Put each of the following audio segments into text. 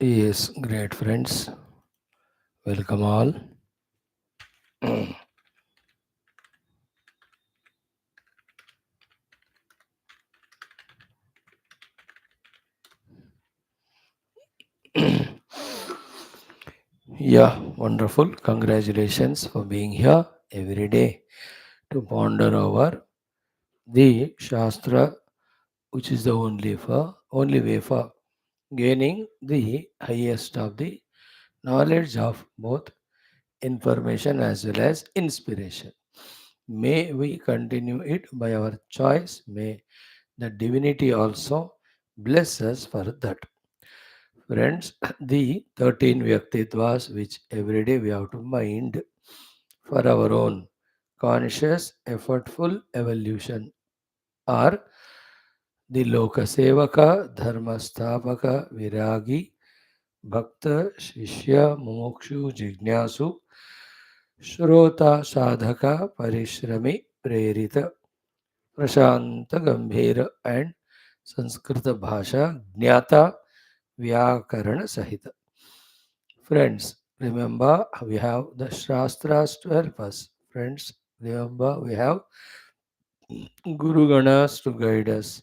Yes, great friends. Welcome all. Yeah, wonderful. Congratulations for being here every day to ponder over the Shastra, which is the only way for gaining the highest of the knowledge of both information as well as inspiration. May we continue it by our choice. May the divinity also bless us for that. Friends, the 13 Vyaktitvas which every day we have to mind for our own conscious, effortful evolution are the Lokasevaka, Dharmasthavaka, Viragi, Bhakta, Shishya, Mumukshu, Jignasu, Shrota, Sadhaka, Parishrami, Prerita, Prashanta, Gambhira, and Sanskrita Bhasha, Jnata, Vyakarana Sahita. Friends, remember we have the Shastras to help us. Friends, remember we have Guru Ganas to guide us.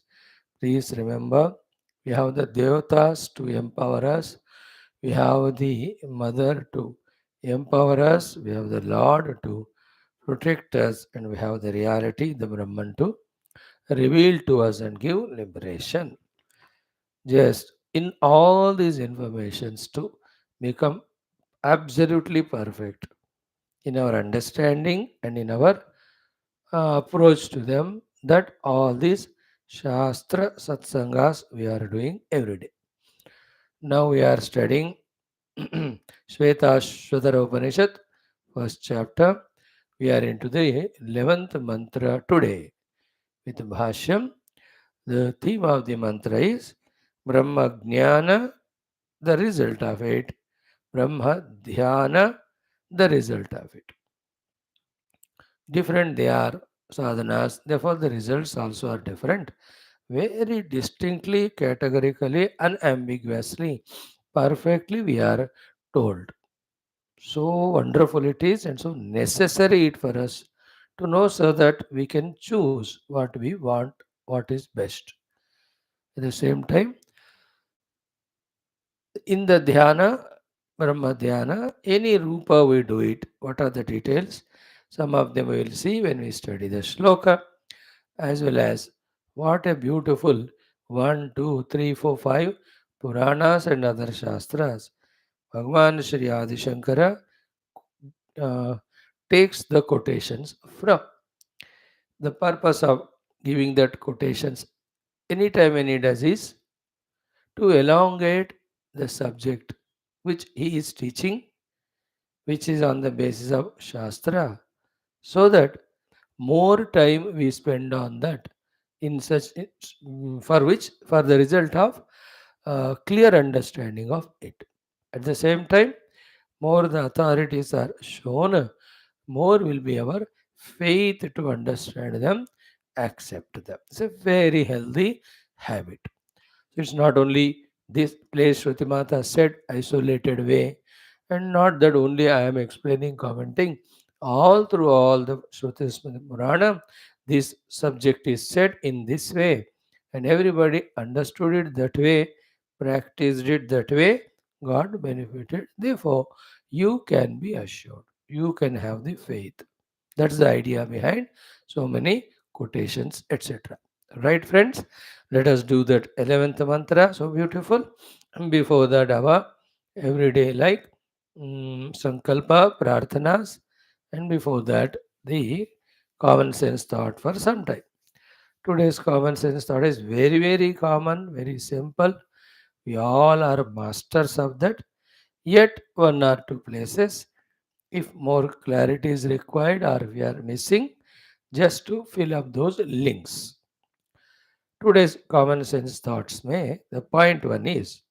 Please remember we have the Devatas to empower us. We have the Mother to empower us. We have the Lord to protect us. And we have the reality, the Brahman to reveal to us and give liberation. Just in all these informations to become absolutely perfect in our understanding and in our approach to them, that all these Shastra Satsangas we are doing every day. Now we are studying Shwethashwathara Upanishad, first chapter. We are into the 11th mantra today with Bhashyam. The theme of the mantra is Brahma Jnana, the result of it. Brahma Dhyana, the result of it. Different they are sadhanas, therefore the results also are different. Very distinctly, categorically, unambiguously, perfectly we are told. So wonderful it is and so necessary it for us to know so that we can choose what we want, what is best. At the same time, in the dhyana, Brahma dhyana, any rupa we do it. What are the details? Some of them we will see when we study the shloka, as well as what a beautiful 1, 2, 3, 4, 5 Puranas and other Shastras. Bhagwan Sri Adi Shankara uh, takes the quotations from. The purpose of giving that quotations anytime when he does is to elongate the subject which he is teaching, which is on the basis of Shastra, so that more time we spend on that in such for which for the result of clear understanding of it. At the same time, more the authorities are shown, more will be our faith to understand them, accept them. It's a very healthy habit. So it's not only this place Shruti Mata said isolated way, and not that only I am explaining, commenting. All through all the Shrutis Purana, this subject is said in this way, and everybody understood it that way, practiced it that way, got benefited. Therefore, you can be assured, you can have the faith. That's the idea behind so many quotations, etc. Right, friends? Let us do that 11th mantra, so beautiful. And before that, our everyday like Sankalpa, Prarthanas, and before that, the common sense thought for some time. Today's common sense thought is very, very common, very simple. We all are masters of that. Yet, one or two places, if more clarity is required or we are missing, just to fill up those links. Today's common sense thoughts may, the point one is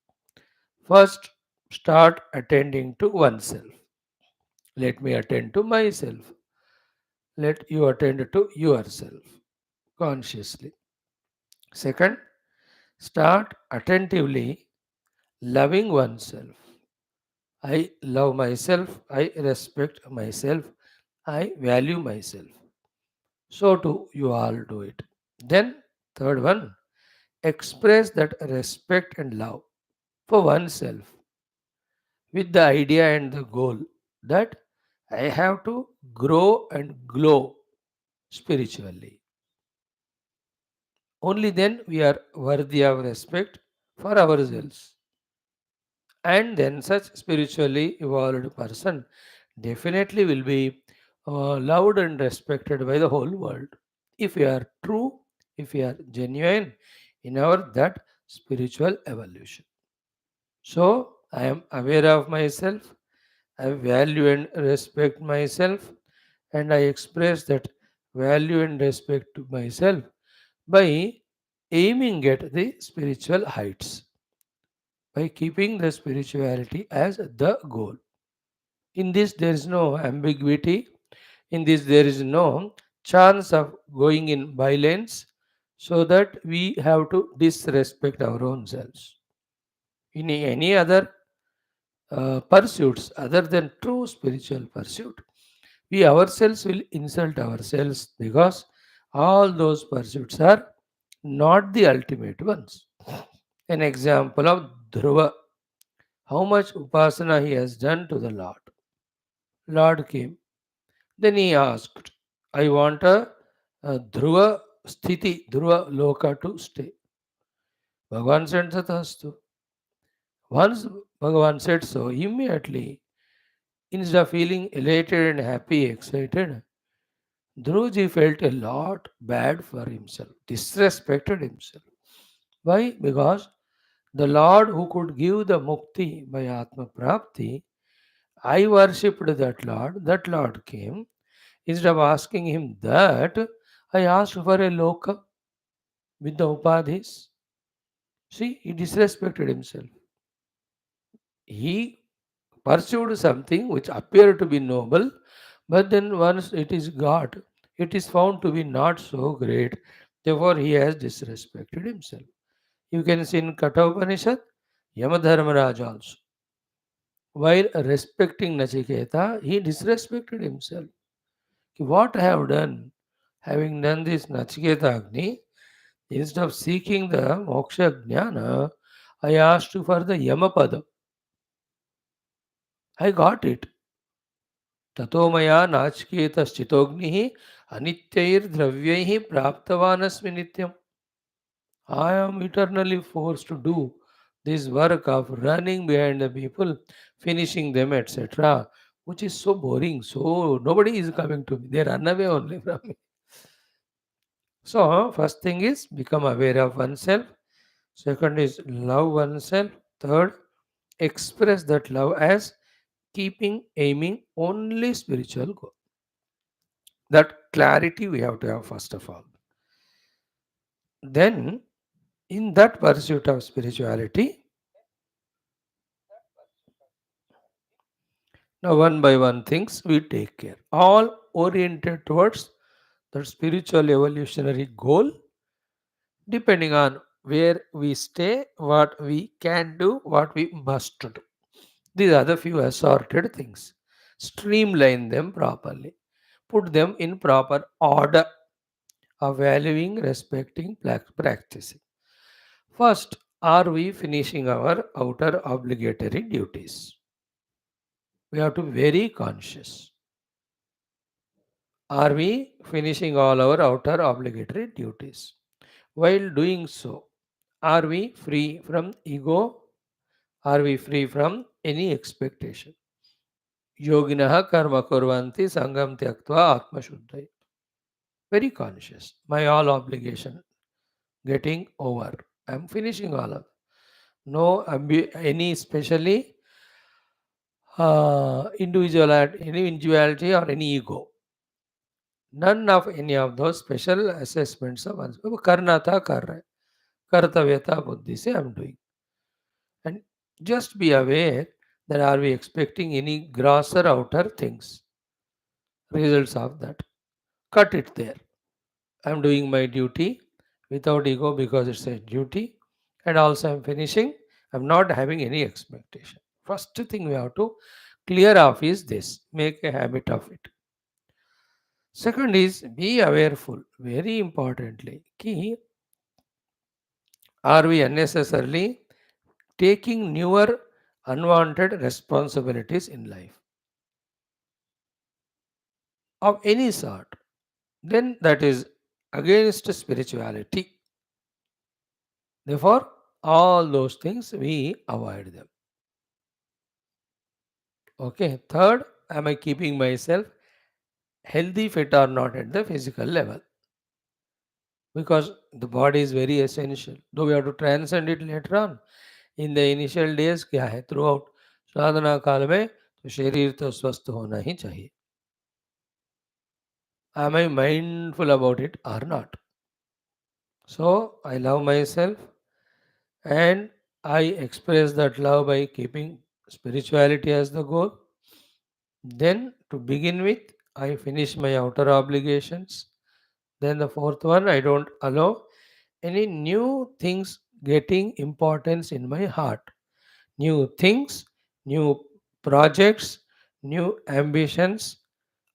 first start attending to oneself. Let me attend to myself. Let you attend to yourself consciously. Second, start attentively loving oneself. I love myself, I respect myself, I value myself. So too you all do it. Then third one, express that respect and love for oneself with the idea and the goal that I have to grow and glow spiritually. Only then we are worthy of respect for ourselves. And then such spiritually evolved person definitely will be loved and respected by the whole world. If we are true, if we are genuine in our that spiritual evolution. So I am aware of myself, I value and respect myself, and I express that value and respect to myself by aiming at the spiritual heights, by keeping the spirituality as the goal. In this, there is no ambiguity. In this, there is no chance of going in violence so that we have to disrespect our own selves. In any other pursuits other than true spiritual pursuit, we ourselves will insult ourselves because all those pursuits are not the ultimate ones. An example of Dhruva, how much upasana he has done to the Lord. Lord came. Then he asked, I want a Dhruva Sthiti, Dhruva Loka to stay. Bhagavan said, Tathastu. Once Bhagavan said so, immediately, instead of feeling elated and happy, excited, Dhruvaji felt a lot bad for himself, disrespected himself. Why? Because the Lord who could give the mukti by Atma Prapti, I worshipped that Lord came. Instead of asking him that, I asked for a loka with the upadhis. See, he disrespected himself. He pursued something which appeared to be noble, but then once it is got, it is found to be not so great. Therefore, he has disrespected himself. You can see in Katha Upanishad, Yamadharmaraj also. While respecting Nachiketa, he disrespected himself. What I have done, having done this Nachiketa Agni, instead of seeking the moksha jnana, I asked for the Yamapada. I got it. ततो मया नाचिकेतश्चितोऽग्निः अनित्यैर्द्रव्यैः प्राप्तवानस्मि नित्यम्. I am eternally forced to do this work of running behind the people, finishing them, etc., which is so boring. So nobody is coming to me. They run away only from me. So first thing is become aware of oneself. Second is love oneself. Third, express that love as keeping aiming only spiritual goal. That clarity we have to have first of all. Then, in that pursuit of spirituality, now one by one things we take care. All oriented towards the spiritual evolutionary goal, depending on where we stay, what we can do, what we must do. These are the few assorted things. Streamline them properly. Put them in proper order of valuing, respecting, practicing. First, are we finishing our outer obligatory duties? We have to be very conscious. Are we finishing all our outer obligatory duties? While doing so, are we free from ego? Are we free from any expectation? Yoginah karma kurvanti sangam tyaktva atma shuddhai. Very conscious. My all obligation getting over. I'm finishing all of. No any especially individuality or any ego. None of any of those special assessments of one's. अब करना था कर रहे, कर्तव्यता बुद्धि से I'm doing. And just be aware that are we expecting any grosser outer things, results of that. Cut it there. I'm doing my duty without ego because it's a duty, and also I'm finishing. I'm not having any expectation. First thing we have to clear off is this. Make a habit of it. Second is be awareful. Very importantly, key, are we unnecessarily taking newer unwanted responsibilities in life of any sort? Then that is against spirituality. Therefore, all those things we avoid them. Okay. Third, am I keeping myself healthy, fit or not at the physical level? Because the body is very essential. Though we have to transcend it later on. In the initial days क्या है through out साधना काल में तो शरीर तो स्वस्थ होना ही चाहिए. Am I mindful about it or not? So I love myself and I express that love by keeping spirituality as the goal. Then to begin with, I finish my outer obligations. Then the fourth one, I don't allow any new things getting importance in my heart. New things, new projects, new ambitions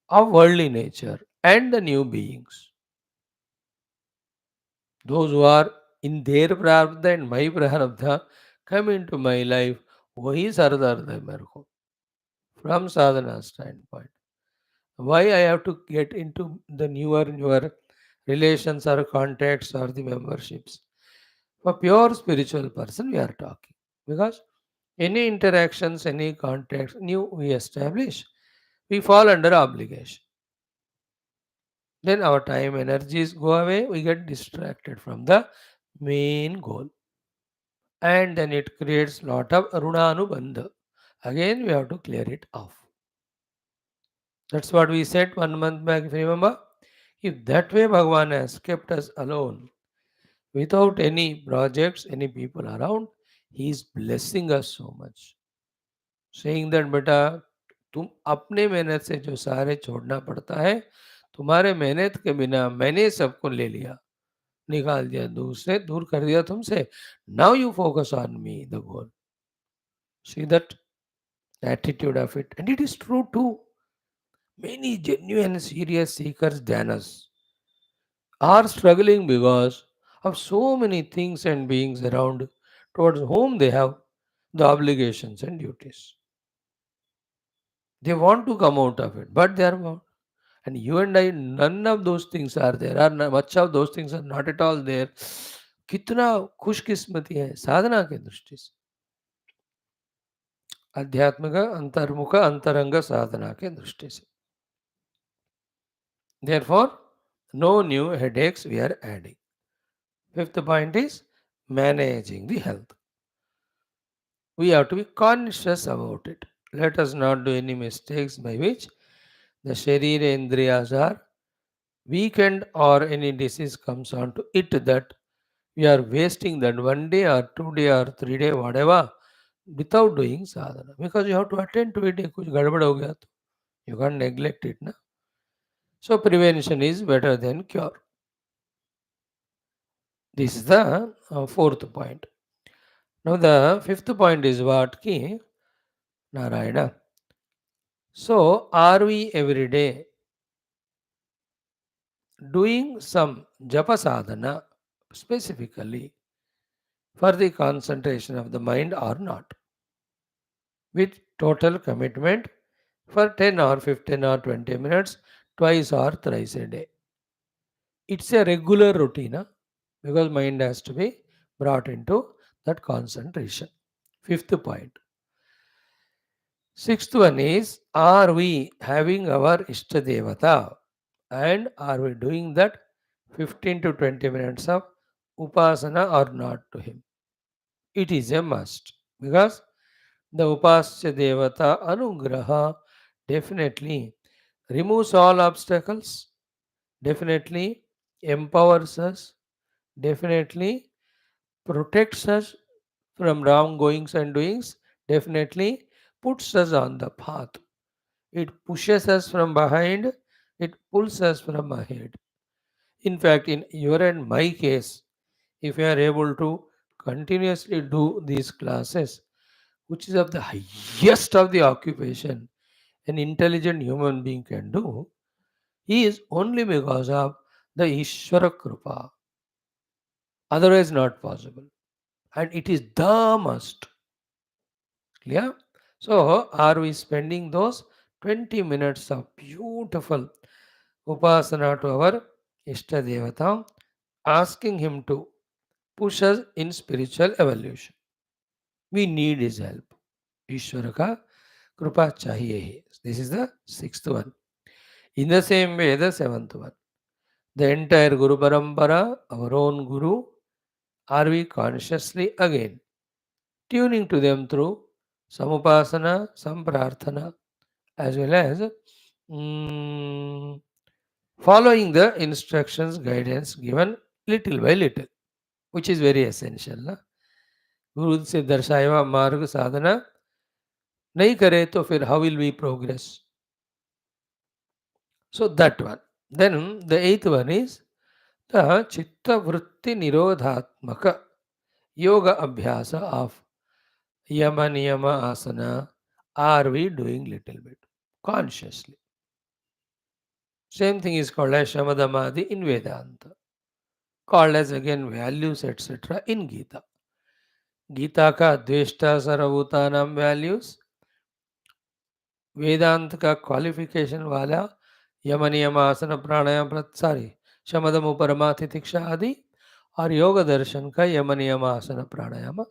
of worldly nature and the new beings. Those who are in their prarabdha and my prarabdha come into my life, वही सरदर्द है मेरे को from sadhana standpoint. Why I have to get into the newer relations or contacts or the memberships? For pure spiritual person, we are talking because any interactions, any contacts new we establish, we fall under obligation. Then our time, energies go away, we get distracted from the main goal. And then it creates lot of runanubandha. Again, we have to clear it off. That's what we said 1 month back, if you remember. If that way Bhagavan has kept us alone, without any projects, any people around, He is blessing us so much. Saying that बेटा तुम अपने मेहनत से जो सारे छोड़ना पड़ता है, तुम्हारे मेहनत के बिना मैंने सबको ले लिया, निकाल दिया दूर से, दूर कर दिया तुमसे. Now you focus on me, the goal. See that attitude of it. And it is true too. Many genuine, serious seekers, dhyanas, are struggling because of so many things and beings around towards whom they have the obligations and duties. They want to come out of it, but they are bound. And you and I, none of those things are there, or much of those things are not at all there. कितना खुशकिस्मती है साधना के दृष्टि से, आध्यात्मिक अंतर्मुख अंतरंग साधना के दृष्टि से. Therefore, no new headaches we are adding. Fifth point is managing the health. We have to be conscious about it. Let us not do any mistakes by which the Sharira Indriyas are weakened or any disease comes on to it, that we are wasting that 1 day or 2 day or 3 day, whatever, without doing sadhana. Because you have to attend to it. कुछ गड़बड़ हो गया तो you can't neglect it. Na? So prevention is better than cure. This is the fourth point. Now the fifth point is what? Ki Narayana. So are we every day doing some japa sadhana specifically for the concentration of the mind or not? With total commitment for 10 or 15 or 20 minutes, twice or thrice a day. It's a regular routine, huh? Because mind has to be brought into that concentration. Fifth point. Sixth one is, are we having our Ishtadevata and are we doing that 15 to 20 minutes of upasana or not to him? It is a must because the Upasya Devata Anugraha definitely removes all obstacles, definitely empowers us, definitely protects us from wronggoings and doings, definitely puts us on the path. It pushes us from behind, it pulls us from ahead. In fact, in your and my case, if you are able to continuously do these classes, which is of the highest of the occupation an intelligent human being can do, is only because of the Ishvara Krupa. Otherwise, not possible. And it is the must. Clear? So, are we spending those 20 minutes of beautiful upasana to our Ishta Devata, asking him to push us in spiritual evolution? We need his help. Ishvara ka Krupa chahiye hai. This is the sixth one. In the same way, the seventh one. The entire Guru Parampara, our own Guru, are we consciously again tuning to them through some upasana, some prarthana, as well as mm, following the instructions, guidance given little by little, which is very essential. Na? गुरु से दर्शाया हुआ मार्ग साधना नहीं करे तो फिर how will we progress? So that one. Then the eighth one is the chitta vritti nirodhatmaka yoga abhyasa of yama niyama asana. Are we doing little bit consciously? Same thing is called as shamadamadi in Vedanta, called as again values etc. in Gita. Gita का द्वेष्टा सर्वभूतानाम values, वेदांत का qualification वाला यम नियम आसन प्राणायाम sorry शमदम उपरमा तितिक्षा आदि, और योग दर्शन का यम नियम आसन प्राणायाम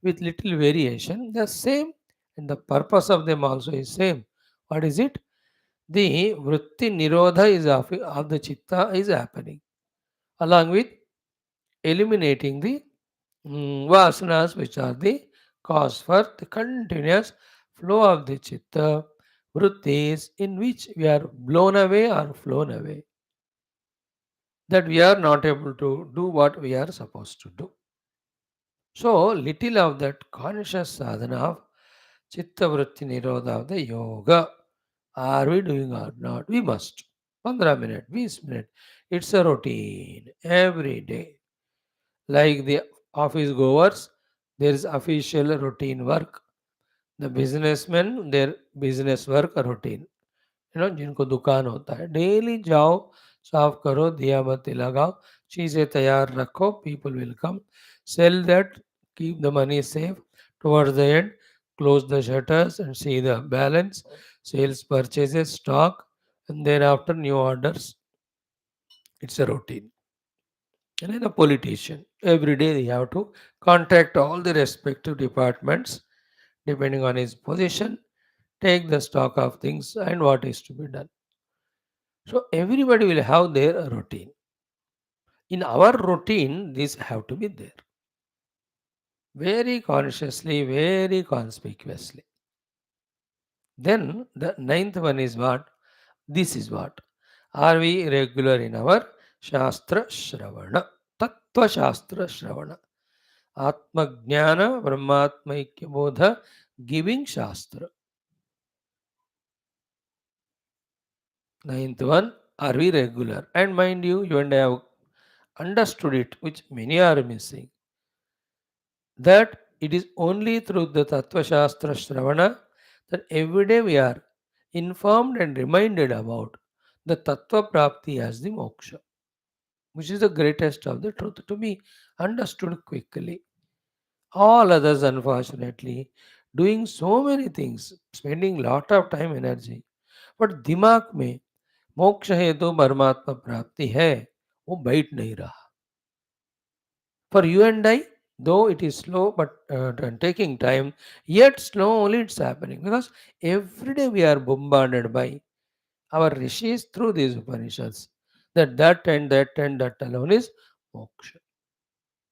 with little variation. They are same and the purpose of them also is same. What is it? The vritti nirodha is of the chitta is happening along with eliminating the vasanas, which are the cause for the continuous flow of the chitta vrittis, in which we are blown away or flown away, that we are not able to do what we are supposed to do. So, little of that conscious sadhana of chitta vritti nirodha of the yoga, are we doing or not? We must. 15 minutes, 20 minutes. It's a routine every day. Like the office goers, there is official routine work. The businessmen, their business work routine. जिनको दुकान होता है, daily जाओ, साफ करो, दिया बत्ती लगाओ, चीज़ें तैयार रखो, people will come, sell that, keep the money safe, towards the end, close the shutters and see the balance, sales, purchases, stock, and thereafter new orders. It's a routine. And then a politician, every day they have to contact all the respective departments, depending on his position, take the stock of things and what is to be done. So everybody will have their routine. In our routine, these have to be there. Very consciously, very conspicuously. Then the ninth one is what? This is what? Are we regular in our Shastra Shravana? Tattva Shastra Shravana. Atma Jnana Brahmatmaikya Bodha giving Shastra. Ninth one, are we regular? And mind you, you and I have understood it, which many are missing, that it is only through the Tattva Shastra Shravana that every day we are informed and reminded about the Tattva Prapti as the moksha, which is the greatest of the truth to be understood quickly. All others, unfortunately, doing so many things, spending lot of time, energy, but दिमाग में मोक्ष हेतु परमात्मा प्राप्ति है, वो बैठ नहीं रहा. For you and I, though it is slow but taking time, yet slow only it's happening, because every day we are bombarded by our rishis through these Upanishads, that alone is moksha.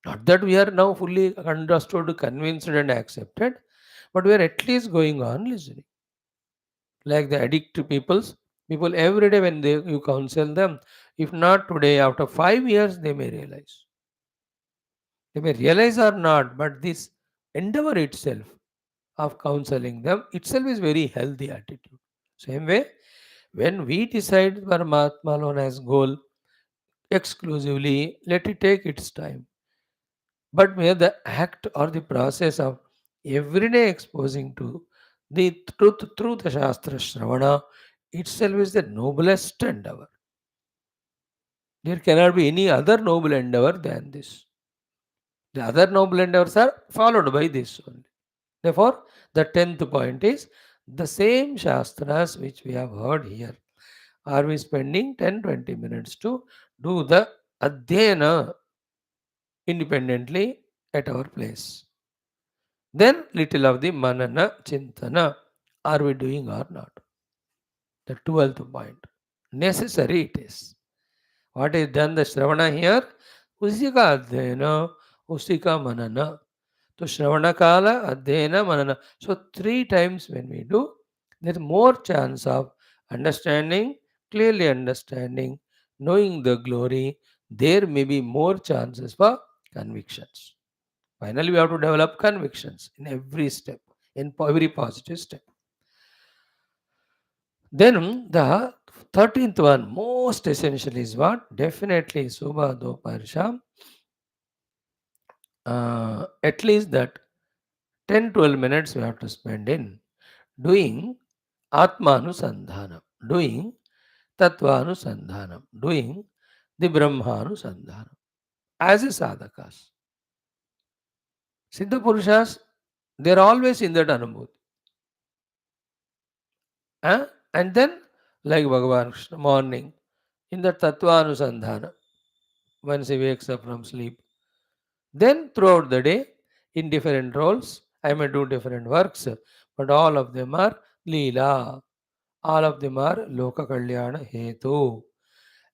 Not that we are now fully understood, convinced and accepted, but we are at least going on listening. Like the addicted people every day when you counsel them, if not today, after 5 years, they may realize. They may realize or not, but this endeavor itself of counseling them itself is very healthy attitude. Same way, when we decide Paramatma alone as goal exclusively, let it take its time. but mere the act or the process of everyday exposing to the truth through the Shastra Shravana itself is the noblest endeavor. There cannot be any other noble endeavor than this. The other noble endeavors are followed by this only. Therefore, the 10th point is the same Shastras which we have heard here. Are we spending 10-20 minutes to do the Adhyana independently at our place? Then, little of the Manana Chintana. Are we doing or not? The 12th point. Necessary it is. What is done the Shravana here? Usika Adhyana, Usika Manana. So Shravana Kala, Adhyana, Manana. So 3 times when we do, there is more chance of understanding, clearly understanding, knowing the glory. There may be more chances for convictions. Finally, we have to develop convictions in every step, in every positive step. Then the 13th one, most essential is what? Definitely Subhado Parsham. At least that 10-12 minutes we have to spend in doing Atmanusandhanam, doing Tatvanusandhanam, doing the Brahmanusandhanam as a sadhakas. Siddha Purushas, they are always in that Anubhuti. And then, like Bhagavan Krishna, morning, in the Tatvanusandhana, once he wakes up from sleep. Then, throughout the day, in different roles, I may do different works, but all of them are Leela. All of them are Loka Kalyana Hetu.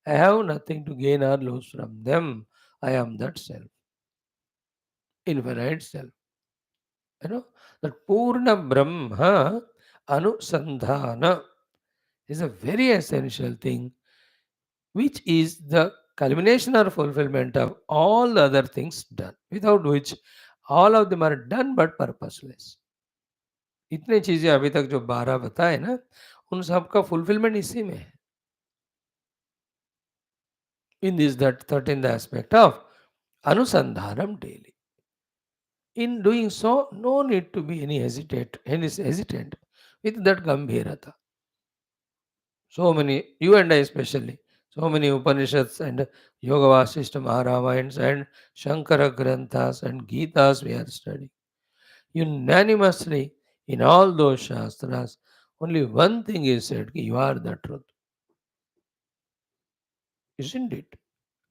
I have nothing to gain or lose from them. I am that self, infinite self. That Purna Brahma Anusandhana is a very essential thing, which is the culmination or fulfillment of all the other things done, without which all of them are done but purposeless. इतने चीजें अभी तक जो 12 बताए ना, उन सब का फुलफिलमेंट इसी में है. In this that 13th aspect of anusandhanam daily. In doing so, no need to be any hesitant with that gambhirata. So many, you and I especially, so many Upanishads and Yoga Vasishta Maharamayanas and Shankara Granthas and Gitas we are studying. Unanimously, in all those Shastras, only one thing is said, ki you are the truth. Isn't it?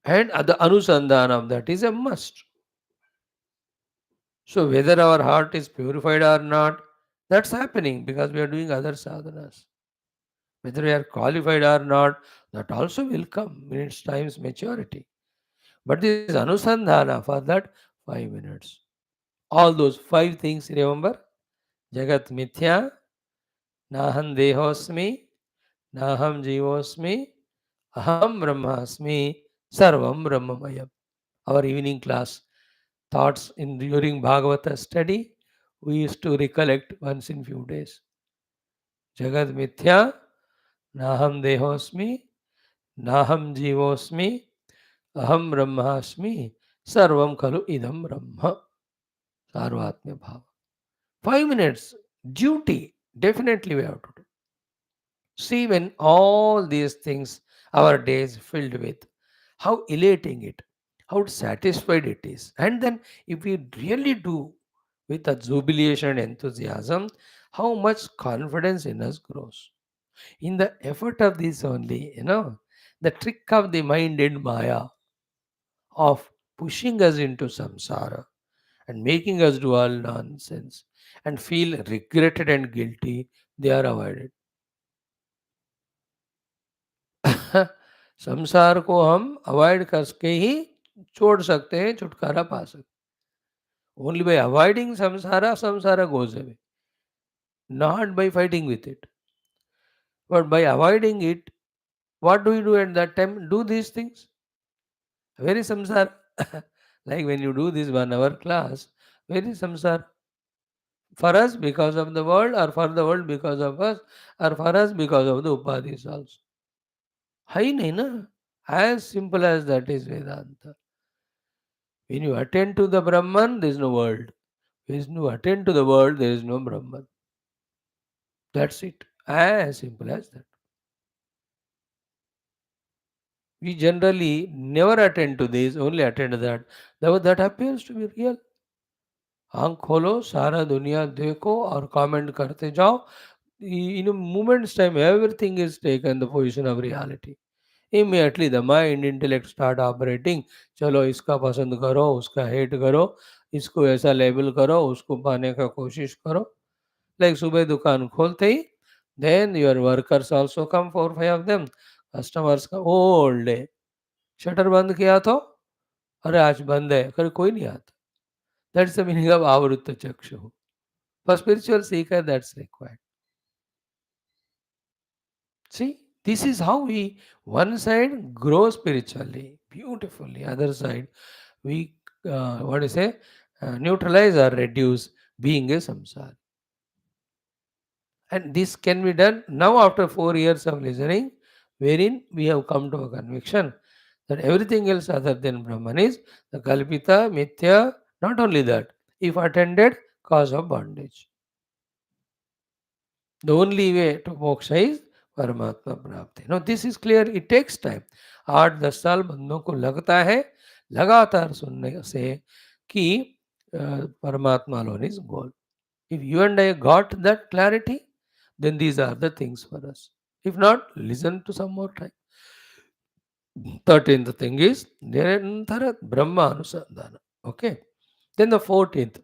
And the Anusandhana of that is a must. So whether our heart is purified or not, that's happening because we are doing other sadhanas. Whether we are qualified or not, that also will come in its time's maturity. But this anusandhana for that 5 minutes. All those 5 things remember. Jagat mithya, naham dehosmi, naham jivosmi, aham brahmasmi, sarvam brahmamayam. Our evening class thoughts in during Bhagavata study, we used to recollect once in few days. Jagat mithya, naham dehosmi, naham jivosmi, aham brahmasmi, sarvam khalu idam brahma. Sarvatmya bhava. 5 minutes, duty, definitely we have to do. See, when all these things, our days filled with, how elating it, how satisfied it is. And then, if we really do with a jubilation and enthusiasm, how much confidence in us grows. In the effort of this only, the trick of the mind and Maya of pushing us into samsara and making us do all nonsense and feel regretted and guilty, they are avoided. संसार को हम avoid करके ही छोड़ सकते हैं, छुटकारा पा सकते. Only by avoiding samsara goes away, not by fighting with it, but by avoiding it. What do we do at that time? Do these things. Where is samsara? Like when you do this 1 hour class, where is samsara? For us because of the world, or for the world because of us, or for us because of the upadhis also. Hai nahi na? As simple as that is Vedanta. When you attend to the Brahman, there is no world. When you attend to the world, there is no Brahman. That's it. As simple as that. We generally never attend to this, only attend to that. That appears to be real. आँख खोलो, सारा दुनिया देखो और comment करते जाओ. In a moment's time, everything is taken the position of reality. Immediately the mind, intellect start operating. चलो इसका पसंद करो, उसका hate करो, इसको ऐसा label करो, उसको पाने का कोशिश करो. Like सुबह दुकान खोलते ही, then your workers also come, 4-5 of them. Customers का all day. शटर बंद किया तो अरे आज बंद है, अरे कोई नहीं आता. That's the meaning of आवृत्त चक्षु. For spiritual seeker, that's required. See, this is how we, one side, grow spiritually, beautifully. Other side, we, what do you say, neutralize or reduce being a samsara. And this can be done now after 4 years of listening, wherein we have come to a conviction that everything else other than Brahman is the Kalpita, Mithya, not only that, if attended, cause of bondage. The only way to moksha is परमात्मा प्राप्ति. Now this is clear. It takes time. 8-10 साल बंदों को लगता है लगातार सुनने से कि परमात्मा alone is goal. If you and I got that clarity, then these are the things for us. If not, listen to some more time. 13th thing is Nirantara Brahma Anusandhana. Okay. Then the 14th,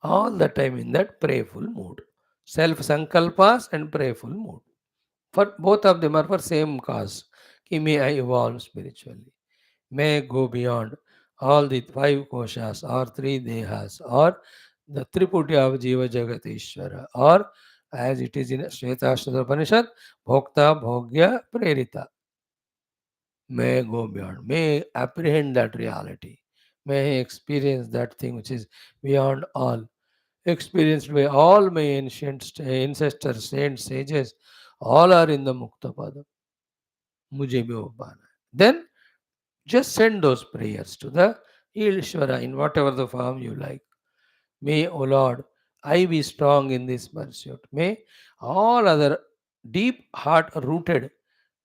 all the time in that prayerful mood. Self sankalpas and prayerful mood. For both of them are for same cause. Ki may I evolve spiritually. May go beyond all the 5 koshas or 3 dehas or the Triputi of Jiva Jagat Ishvara, or as it is in Shwethashwathara Upanishad, Bhokta Bhogya Prerita. May go beyond, may apprehend that reality, may experience that thing which is beyond all, experienced by all my ancient ancestors, saints, sages, all are in the Mukta Pada. मुझे भी वो पाना है. Then just send those prayers to the Ishvara in whatever the form you like. May, O Lord, I be strong in this pursuit. May all other deep heart rooted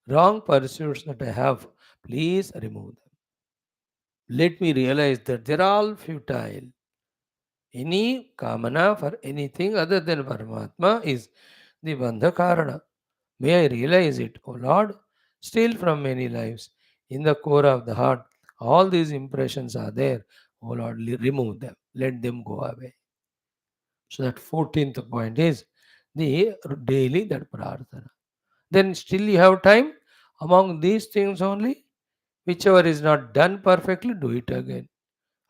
wrong pursuits that I have, please remove them. Let me realize that they're all futile. Any kamana for anything other than Paramatma is the Bandha Karana. May I realize it, O Lord, still from many lives. In the core of the heart, all these impressions are there. O Lord, remove them. Let them go away. So that 14th point is the daily that prarthana. Then still you have time. Among these things only, whichever is not done perfectly, do it again.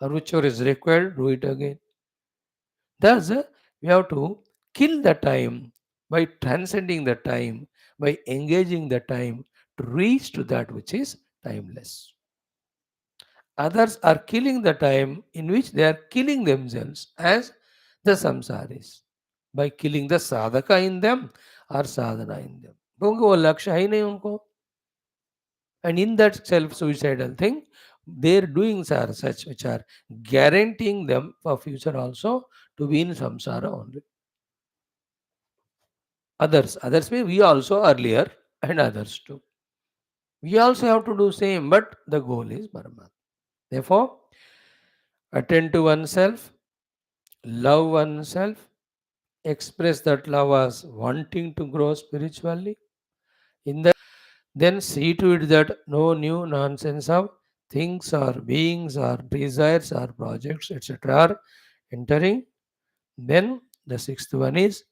Or whichever is required, do it again. Thus, we have to kill the time by transcending the time, by engaging the time to reach to that which is timeless. Others are killing the time in which they are killing themselves as the samsaris by killing the sadhaka in them or sadhana in them. क्योंकि वो लक्ष्य है ही नहीं उनको. And in that self-suicidal thing, their doings are such which are guaranteeing them for future also to be in samsara only. Others mean we also earlier and others too. We also have to do same, but the goal is Paramatma. Therefore, attend to oneself, love oneself, express that love as wanting to grow spiritually. In that, then see to it that no new nonsense of things or beings or desires or projects, etc., are entering. Then the sixth one is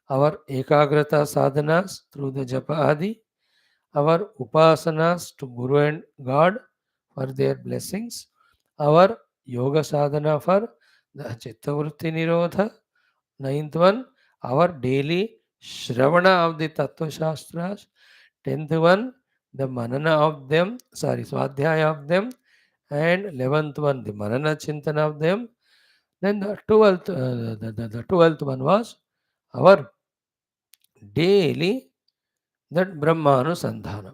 our ekagrata sadhanas through the japa adi, our upasanas to Guru and God for their blessings, our yoga sadhana for the chittavritti nirodha. Ninth one, our daily shravana of the Tattva Shastras. 10th one, the manana of them, swadhyaya of them. And 11th one, the manana chintana of them. Then the 12th, the 12th one was our daily that Brahmanusandhana.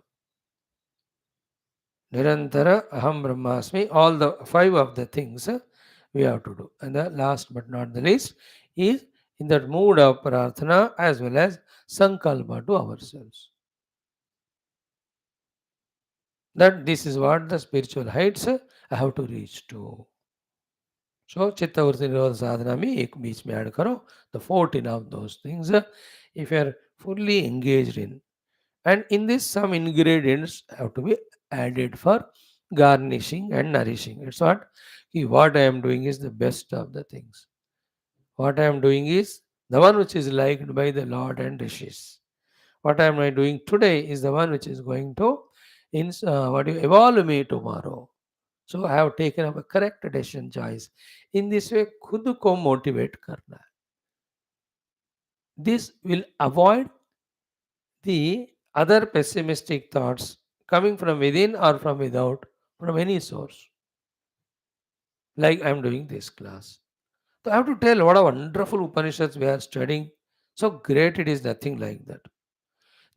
Nirantara Aham Brahmasmi, all the five of the things we have to do. And the last but not the least is in that mood of prarthana as well as sankalpa to ourselves. That this is what the spiritual heights I have to reach to. So चित्तवृत्ति निरोध साधना में एक बीच में add करो the 14 of those things if you are fully engaged in. And in this some ingredients have to be added for garnishing and nourishing. It's what I am doing is the best of the things. What I am doing is the one which is liked by the Lord and rishis. What am I doing today is the one which is going to evolve me tomorrow. So I have taken up a correct decision choice. In this way, खुद को motivate करना है. This will avoid the other pessimistic thoughts coming from within or from without, from any source. Like I am doing this class. So I have to tell what a wonderful Upanishads we are studying. So great it is, nothing like that.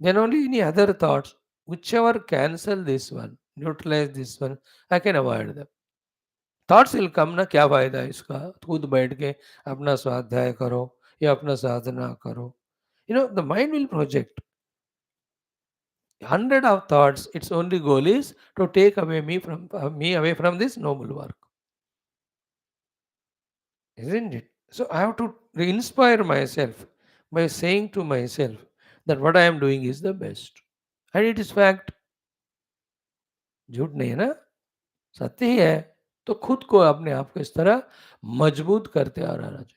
Then only any other thoughts, whichever cancel this one, neutralize this one, I can avoid them. Thoughts will come ना, क्या फायदा है इसका, खुद बैठ के अपना स्वाध्याय करो या अपना साधना करो. The mind will project 100 of thoughts. Its only goal is to take away me away from this noble work, isn't it? So I have to inspire myself by saying to myself that what I am doing is the best, and it is fact. झूठ नहीं है ना, सत्य ही है. तो खुद को अपने आप को इस तरह मजबूत करते आ रहना चाहिए.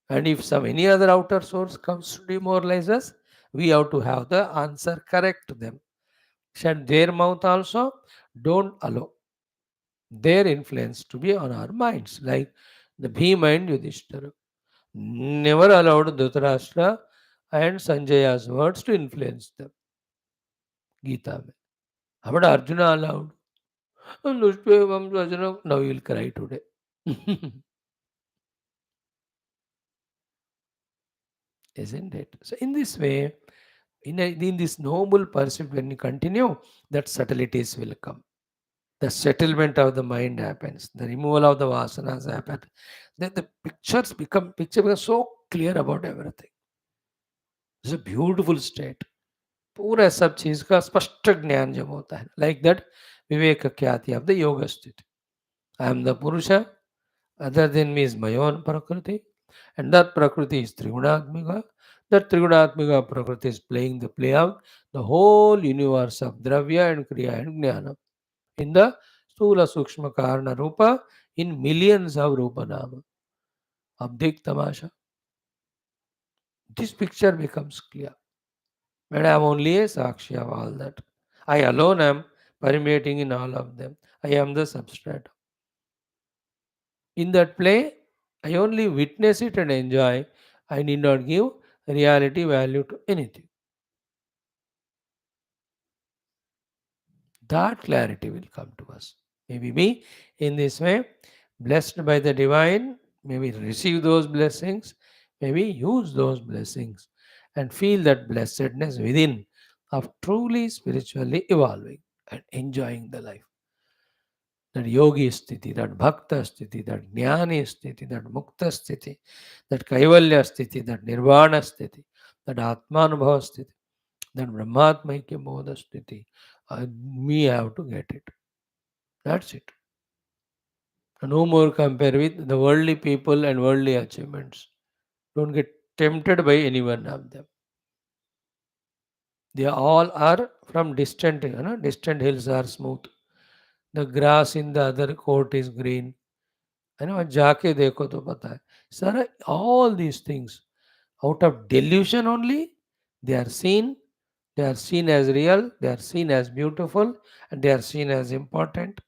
And if some any other outer source comes to demoralize us, we have to have the answer correct to them. Shut their mouth also. Don't allow their influence to be on our minds. Like the Bhima and Yudhishthira never allowed Dhritarashtra and Sanjaya's words to influence them. Gita mein. But Arjuna allowed. Now you will cry today. Isn't it? So in this way, in this noble pursuit, when you continue, that subtleties will come. The settlement of the mind happens. The removal of the vasanas happen. Then the picture becomes so clear about everything. It's a beautiful state. पूरा सब चीज का स्पष्ट ज्ञान जब होता है, like that विवेक ख्याति ऑफ द योग स्थिति. आई एम द पुरुष, other than me is my own prakriti, and that prakriti is Trigunatmika. That Trigunatmika prakriti is playing the play of the whole universe of Dravya and Kriya and Jnana in the Stula Sukshma Karna Rupa, in millions of Rupa Nama. Abdik Tamasha. This picture becomes clear. And I am only a Sakshi of all that. I alone am permeating in all of them. I am the substrate. In that play, I only witness it and enjoy. I need not give reality value to anything. That clarity will come to us. Maybe me in this way, blessed by the divine, maybe receive those blessings, maybe use those blessings and feel that blessedness within of truly spiritually evolving and enjoying the life. That yogi sthiti, that bhakta sthiti, that jnani sthiti, that mukta sthiti, that kaivalya sthiti, that nirvana sthiti, that atmanubhava sthiti, that brahmatmaikya bodha sthiti. We have to get it. That's it. No more compare with the worldly people and worldly achievements. Don't get tempted by any one of them. They all are from distant, distant hills are smooth. The grass in the other court is green. जाके देखो तो पता है. Sir, all these things out of delusion only, they are seen. They are seen as real. They are seen as beautiful, and they are seen as important.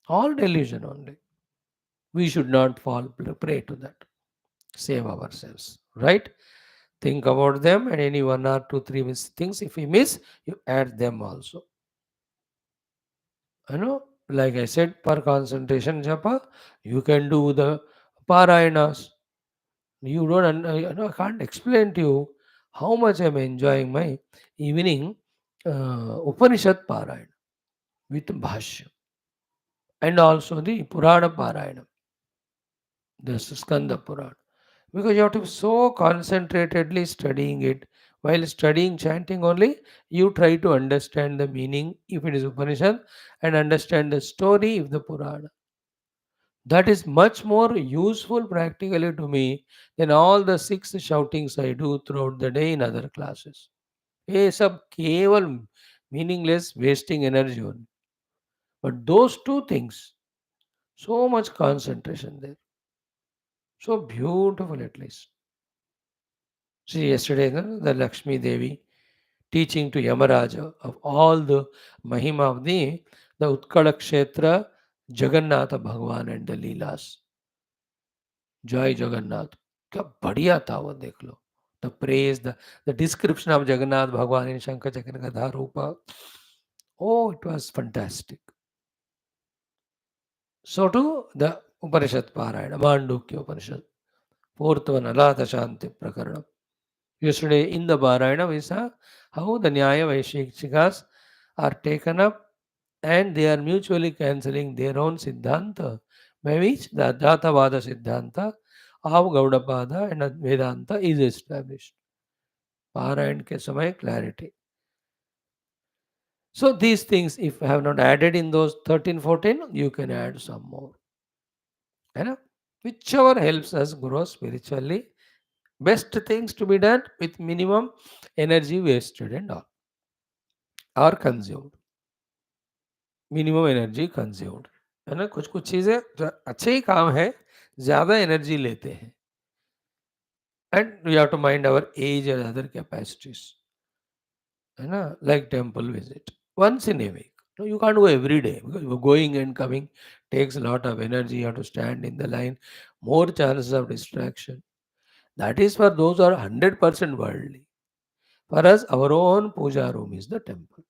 All delusion only. We should not fall prey to that. Save ourselves, right? Think about them, and any one or two, three things. If we miss, you add them also. Like I said, per concentration japa, you can do the parayanas. You don't, I can't explain to you how much I'm enjoying my evening Upanishad Parayana. with Bhashyam, and also the Purana Parayana, the Skanda Purana. Because you have to be so concentratedly studying it. While studying chanting only, you try to understand the meaning if it is Upanishad and understand the story if the Purana. That is much more useful practically to me than all the six shoutings I do throughout the day in other classes. ये सब केवल meaningless wasting energy only. But those two things, so much concentration there. So beautiful at least. See, yesterday, no, the Lakshmi Devi teaching to Yamaraja of all the Mahima of the Utkala Kshetra, Jagannatha Bhagwan and the Leelas. Jai Jagannath. क्या बढ़िया था वो देख लो. The praise, the description of Jagannath Bhagwan in Shankar Chakragadha Rupa. Oh, it was fantastic. So too the Upanishad Parayana, Mandukya Upanishad. Fourth one, Alatha Shanti Prakaranam. Yesterday in the Parayana we saw how the Nyaya Vaishikas are taken up and they are mutually cancelling their own Siddhanta, by which the Advaitavada Siddhanta of Gaudapada and Vedanta is established. Parayana ke samay clarity. So these things, if I have not added in those 13, 14, you can add some more. You know? Whichever helps us grow spiritually, best things to be done with minimum energy wasted and all, or consumed. Minimum energy consumed. है ना? कुछ कुछ चीज़ें जो अच्छे ही काम है, ज़्यादा एनर्जी लेते हैं. And we have to mind our age and other capacities. है ना? Like temple visit. Once in a week. No, you can't go every day because going and coming takes a lot of energy. You have to stand in the line. More chances of distraction. That is for those who are 100% worldly. For us, our own puja room is the temple.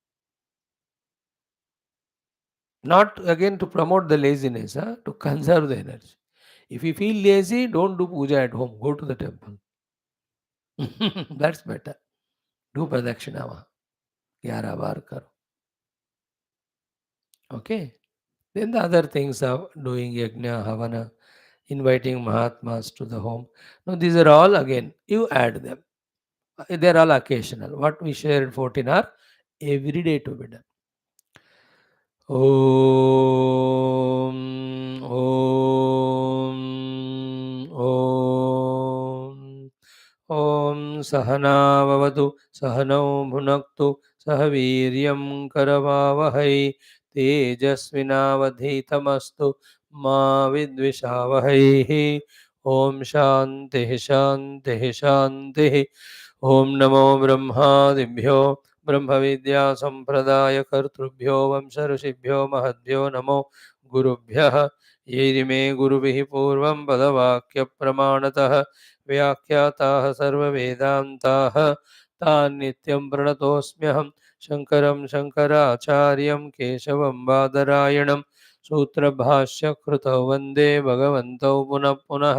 Not again to promote the laziness, huh? To conserve the energy. If you feel lazy, don't do puja at home. Go to the temple. That's better. Do pradakshina वहाँ 11 बार करो. Okay. Then the other things of doing yajna, havana, inviting Mahatmas to the home. Now these are all again, you add them. They're all occasional. What we shared 14 are every day to be done. Om, Om, Om. Om Sahana Vavatu Sahanau Bhunaktu Sahaviryam Karavavahai Tejasvinavadhitamastu Ma Vidvishavahai. Om Shanti Shanti Shanti. Om Namo Brahmadibhyo Brahma Vidya Sampradaya Kartrubhyo Vamsharashibhyo Mahadbhyo Namo Gurubhyah. Yerime Gurubihi Purvam Padavakya Pramanatah व्याख्याताः सर्ववेदान्ताः तान् नित्यं प्रणतोऽस्म्यहं शङ्करं शङ्कराचार्यं केशवं बादरायणं सूत्रभाष्यकृतौ वन्दे भगवन्तौ पुनः पुनः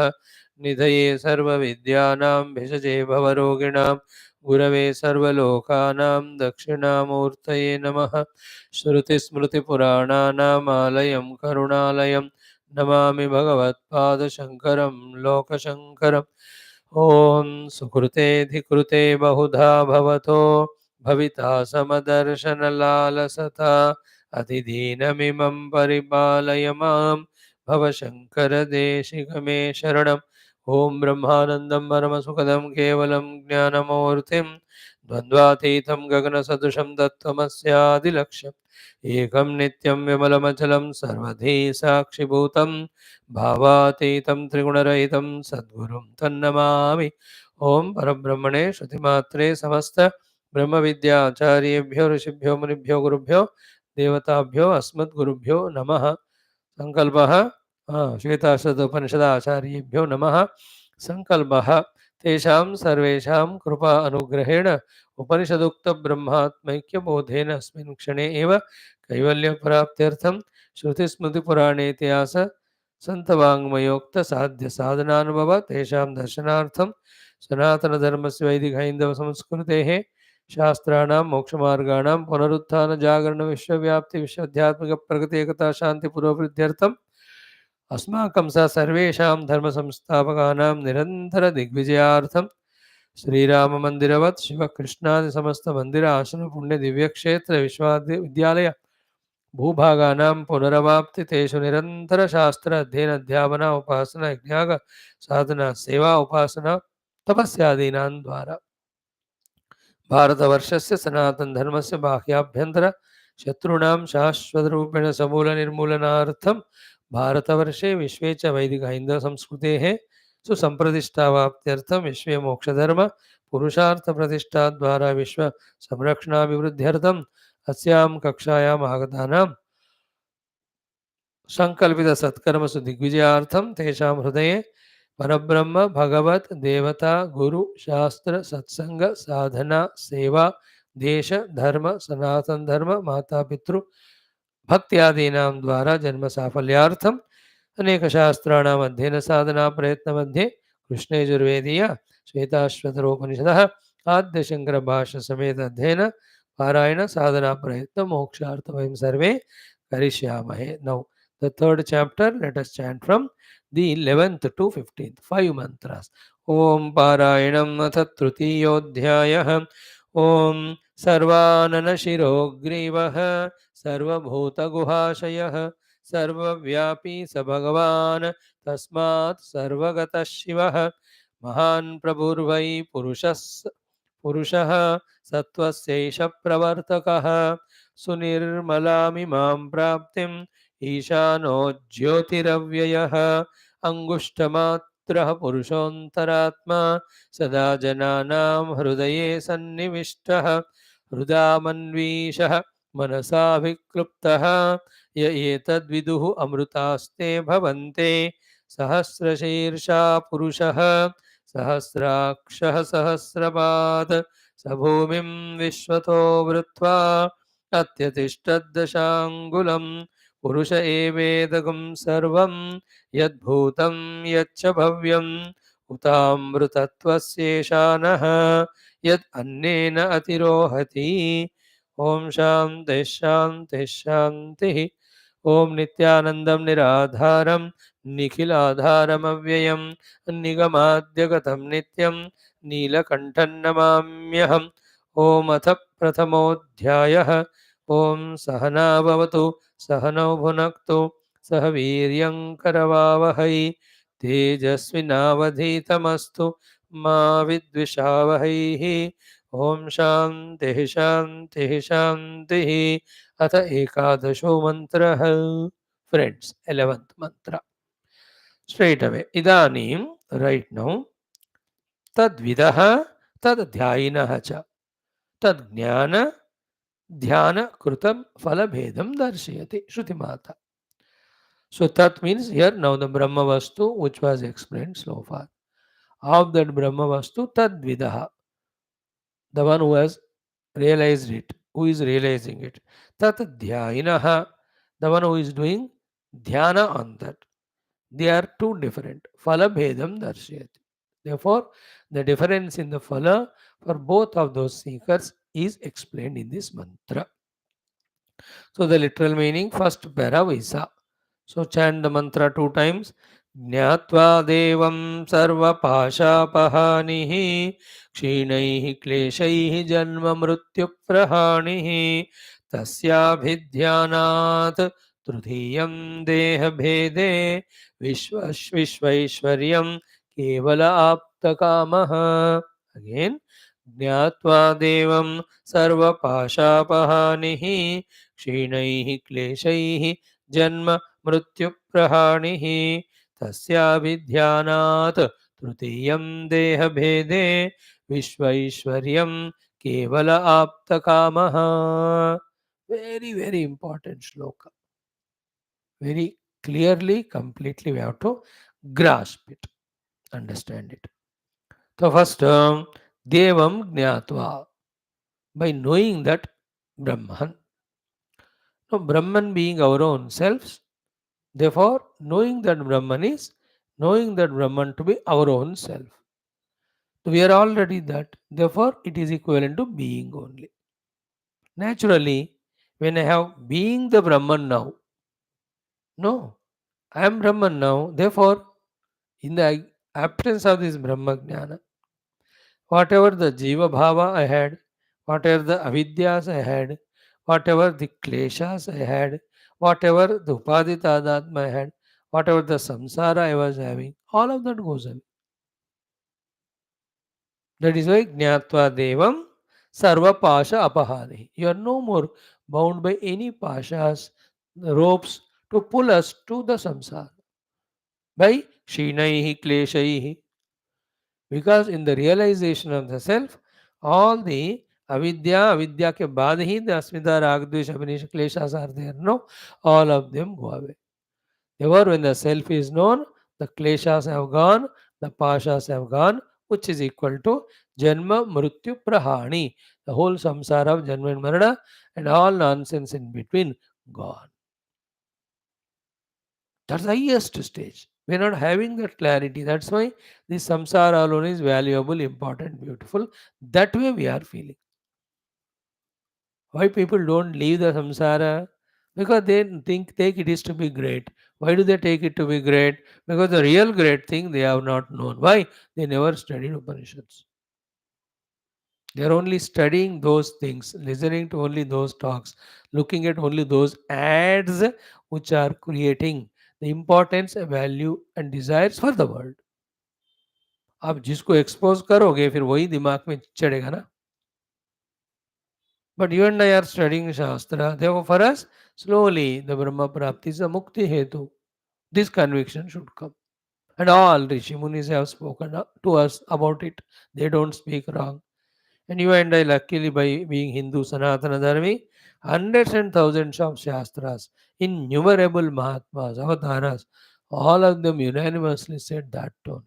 निधये सर्वविद्यानां भिषजे भवरोगिणां गुरवे सर्वलोकानां दक्षिणामूर्तये नमः. श्रुतिस्मृतिपुराणानामालयं करुणालयं नमामि भगवत्पादशङ्करं लोकशङ्करम्. ॐ सुकृतेऽधिकृते बहुधा भवतो भविता समदर्शनलालसता अतिदीनमिमं परिपालय मां भवशङ्करदेशिकमे शरणम्. ॐ ब्रह्मानन्दं परमसुखदं केवलं ज्ञानमूर्तिं द्वन्द्वातीतं गगनसदृशं तत्त्वमस्यादिलक्ष्यम् एकं नित्यं विमलमचलं सर्वधी साक्षिभूतं भावातीतं त्रिगुणरहितं सद्गुरुं तन्नमामि. ओम परब्रह्मणे श्रुतिमात्रे समस्त ब्रह्मविद्याचार्येभ्यो ऋषिभ्यो मुनिभ्यो गुरुभ्यो देवताभ्यो अस्मद्गुरुभ्यो नमः. संकल्पः श्वेताश्वतोपनिषदाचार्येभ्यो नमः. संकल्पः तेषां सर्वेषां कृपा अनुग्रहेण उपनिषदुक्तब्रह्मात्मैक्यबोधेन अस्मिन् क्षणे एव कैवल्यप्राप्त्यर्थं श्रुतिस्मृतिपुराणेतिहास सन्तवाङ्मयोक्तसाध्यसाधनानुभव तेषां दर्शनार्थं सनातनधर्मस्य वैदिक हैन्दवसंस्कृतेः शास्त्राणां मोक्षमार्गाणां पुनरुत्थान जागरण विश्वव्याप्ति विश्वाध्यात्मिक प्रगति एकता शांति पुरोभिवृद्ध्यर्थम अस्माकं स सर्वेषां धर्म संस्थापकानां निरंतर दिग्विजयार्थम श्रीराम मंदिरवत् शिव कृष्णादि समस्त मंदिर आश्रम पुण्य दिव्य क्षेत्र विश्वविद्यालय भूभागानां पुनरवाप्ति तेषु निरंतर शास्त्र अध्ययन अध्यापना उपासना यज्ञाग साधना सेवा उपासना तपस्यादीनां द्वारा भारतवर्षस्य सनातनधर्मस्य बाह्याभ्यन्तर शत्रूणां शाश्वतरूपेण समूलनिर्मूलनार्थं भारतवर्षे विश्वे च वैदिकहैन्दवसंस्कृतेः सुसम्प्रतिष्ठावाप्त्यर्थं विश्वे मोक्षधर्म पुरुषार्थप्रतिष्ठाद्वारा विश्वसंरक्षणाभिवृद्ध्यर्थम् अस्यां कक्षायाम् आगतानां संकल्पित सत्कर्मसु दिग्विजयार्थं तेषां हृदये परब्रह्म भगवत देवता गुरु शास्त्र सत्संग साधना सेवा देश धर्म सनातन धर्म माता पितृ भक्त्यादीनां द्वारा जन्म साफल्यार्थम अनेक शास्त्राणाम् अध्ययन साधना प्रयत्न मध्ये कृष्णयजुर्वेदीय श्वेताश्वतरोपनिषदः आद्य शंकर भाष्य समेत अध्ययन पारायण साधना प्रयत्न मोक्षार्थ वयं सर्वे करिष्यामहे. Now the third chapter, let us chant from the 11th to 15th, 5 mantras. Om Parayanam Nath Trutiyodhyayah. Om Sarvanana Shirogrivah Sarvabhuta Guhashayah Sarvavyapi Sabhagavan Tasmat Sarvagata Shivah Mahan Prabhurvai Purushah Satvasesha Pravartakah सुनिर्मलामिमां प्राप्तिम् ईशानो ज्योतिरव्ययः अङ्गुष्ठमात्रः पुरुषोऽन्तरात्मा सदा जनानां हृदये सन्निविष्टः हृदामन्वीषः मनसाभिक्लुप्तः य एतद्विदुः अमृतास्ते भवन्ते सहस्रशीर्षा पुरुषः सहस्राक्षः सहस्रपात् स भूमिं विश्वतो वृत्वा अत्यतिष्ठद्दशाङ्गुलं पुरुष एवेदगं सर्वं यद्भूतं यच्च भव्यम् उतामृतत्वस्येषानः यद् अन्नेन अतिरोहति. ओम शान्तिः शान्तिः शान्तिः. ओम नित्यानन्दं निराधारं निखिलाधारमव्ययं निगमाद्यगतं नित्यं नीलकण्ठं नमाम्यहम्. ओम अथ प्रथमोऽध्यायः. ओम सहना भवतु सहनौ भुनक्तु सह वीर्यं करवावहै तेजस्विनावधीतमस्तु मा विद्विषावहैः. ओम शान्तिः शान्तिः शान्तिः. अथ एकादशो मन्त्रः. Friends, 11th mantra. Straight away. इदानीं right now तद्विदः तद्ध्यायिनः च तज्ञान ध्यान कृतं फलभेदं दर्शयति. Shrutimata. So that means here now the Brahma Vastu which was explained so far. Of that Brahma Vastu tadvidaha, the one who has realized it, who is realizing it. Tat dhyayinaha, the one who is doing dhyana on that. They are two different. Phala bhedam darshayati. Therefore, the difference in the phala for both of those seekers is explained in this mantra. So the literal meaning, first para vaisa. So chant the mantra 2 times. Jnatva devam sarva pashapahanihi kshinaihi kleshaihi janma mrityu prahanihi tasyabhidhyanat trudhiyam deha bhede vishvaishwaryam kevala aptakamaha. Again, ज्ञात्वा देवं सर्वपाशापहानिः क्षीणैः क्लेशैः जन्म मृत्युप्रहाणिः तस्याभिध्यानात् तृतीयं देहभेदे विश्वैश्वर्यं केवल आप्तकामः. Very, very important shloka. Very clearly, completely we have to grasp it, understand it. So first, Devam Jnatva, by knowing that Brahman. Now, Brahman being our own selves, therefore, knowing that Brahman is knowing that Brahman to be our own self. We are already that. Therefore, it is equivalent to being only. Naturally, when I have being the Brahman now, no, I am Brahman now. Therefore, in the absence of this Brahma Jnana, whatever the Jiva Bhava I had, whatever the Avidyas I had, whatever the Kleshas I had, whatever the Upaditadatma I had, whatever the samsara I was having, all of that goes away. That is why Jnatva Devam Sarva Pasha Apahani. You are no more bound by any pashas, ropes to pull us to the samsara. By Shinaihi Kleshaihi. Because in the realization of the self, all the avidya ke baad hi the asmita, rag, dvesh, abhinisha, kleshas are there. No, all of them go away. Therefore, when the self is known, the kleshas have gone, the pashas have gone, which is equal to janma, mrityu, prahani. The whole samsara of janma and marana and all nonsense in between gone. That's the highest stage. We're not having that clarity. That's why this samsara alone is valuable, important, beautiful. That way we are feeling. Why people don't leave the samsara? Because they take it is to be great. Why do they take it to be great? Because the real great thing they have not known. Why? They never studied Upanishads. They are only studying those things, listening to only those talks, looking at only those ads which are creating the importance, value and desires for the world. आप जिसको expose करोगे फिर वही दिमाग में चढ़ेगा ना. But you and I are studying Shastra. Therefore, for us, slowly the Brahma Prapti is a Mukti Hetu. This conviction should come. And all Rishi Munis have spoken to us about it. They don't speak wrong. And you and I, luckily, by being Hindu Sanatana Dharmi, hundreds and thousands of Shastras, innumerable Mahatmas, Avataras, all of them unanimously said that only.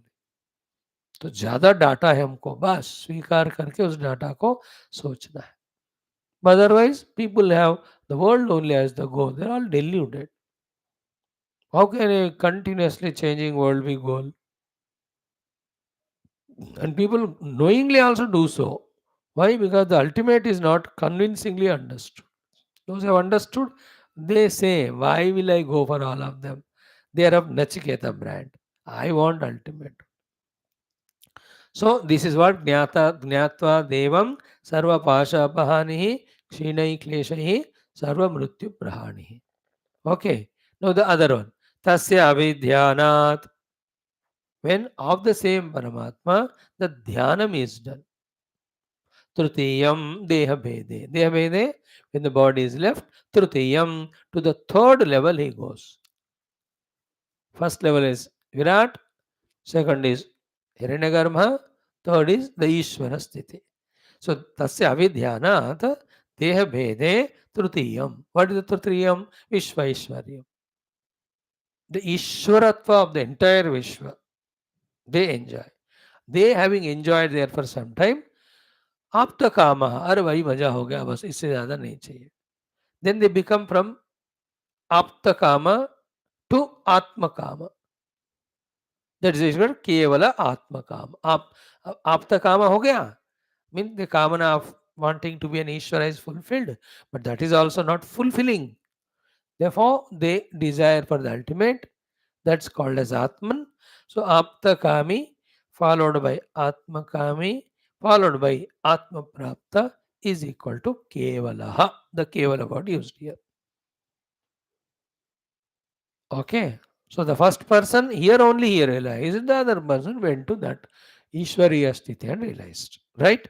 तो ज़्यादा data है हमको, बस स्वीकार करके उस data को सोचना है. Otherwise, people have the world only as the goal. They're all deluded. How can a continuously changing world be goal? And people knowingly also do so. Why? Because the ultimate is not convincingly understood. Those who have understood, they say, why will I go for all of them? They are of Nachiketa brand. I want ultimate. So this is what Jnatva Devam Sarva Pasha Apahanihi Kshinai Kleshahi Sarva Mrityu Prahanihi. Okay. Now the other one. Tasya Avidhyanat. When of the same Paramatma, the Dhyanam is done. Trutiyam Deha Bhede. Deha Bhede, when the body is left, Trutiyam, to the third level he goes. First level is Virat, second is Hiranyagarbha, third is the Ishvara Sthiti. So, Tasya Avidhyanat Deha Bhede Trutiyam. What is the Trutiyam? Vishvaishwaryam. The Ishwaratva of the entire Vishwa, they enjoy. They having enjoyed there for some time, Apta Kama, अरे भाई मजा हो गया बस इससे ज़्यादा नहीं चाहिए. Then they become from Apta Kama to Atma Kama. That is Kevala Atma Kama. Apta Kama हो गया. Means the kamana of wanting to be an Ishvara is fulfilled. But that is also not fulfilling. Therefore, they desire for the ultimate. That's called as Atman. So, Apta Kami followed by Atma Kami followed by Atma Prapta is equal to Kevalaha. The Kevala word used here. Okay. So, the first person here only he realized, the other person went to that Ishwariya Sthiti and realized. Right?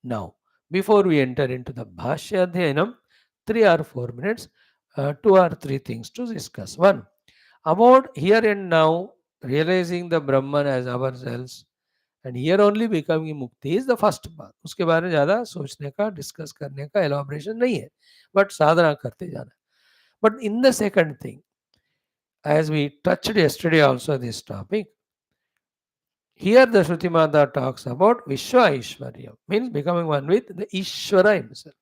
Now, before we enter into the Bhashya Dhyanam, 3 or 4 minutes, 2 or 3 things to discuss. One, about here and now realizing the Brahman as ourselves and here only becoming mukti is the first बात. उसके बारे में ज़्यादा सोचने का, discuss करने का elaboration नहीं है, but साधना करते जाना. But in the second thing, as we touched yesterday also this topic, here the Shruti Mata talks about Vishwa Ishwarya, means becoming one with the Ishvara himself.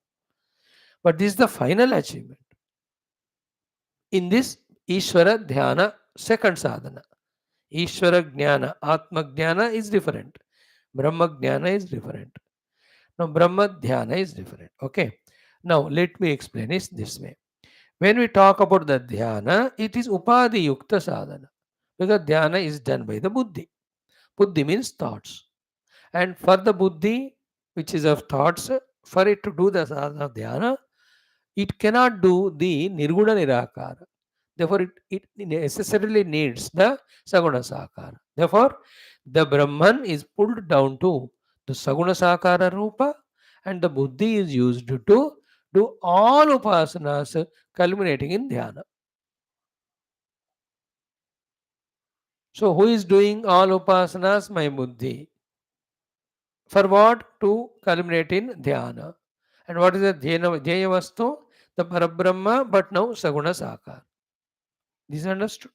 But this is the final achievement. In this Ishvara Dhyana, second sadhana. Ishvara Jnana, Atma Jnana is different. Brahma Jnana is different. Now, Brahma Dhyana is different. Okay. Now, let me explain it this way. When we talk about the Dhyana, it is Upadhi Yukta Sadhana. Because Dhyana is done by the Buddhi. Buddhi means thoughts. And for the Buddhi, which is of thoughts, for it to do the sadhana of Dhyana, it cannot do the Nirguna Nirakara. Therefore, it necessarily needs the Saguna Sakara. Therefore, the Brahman is pulled down to the Saguna Sakara Rupa, and the Buddhi is used to do all upasanas culminating in Dhyana. So, who is doing all upasanas? My Buddhi. For what? To culminate in Dhyana. And what is the Dhyaya Vastu? The Parabrahma, but now Saguna Sakara. This is understood.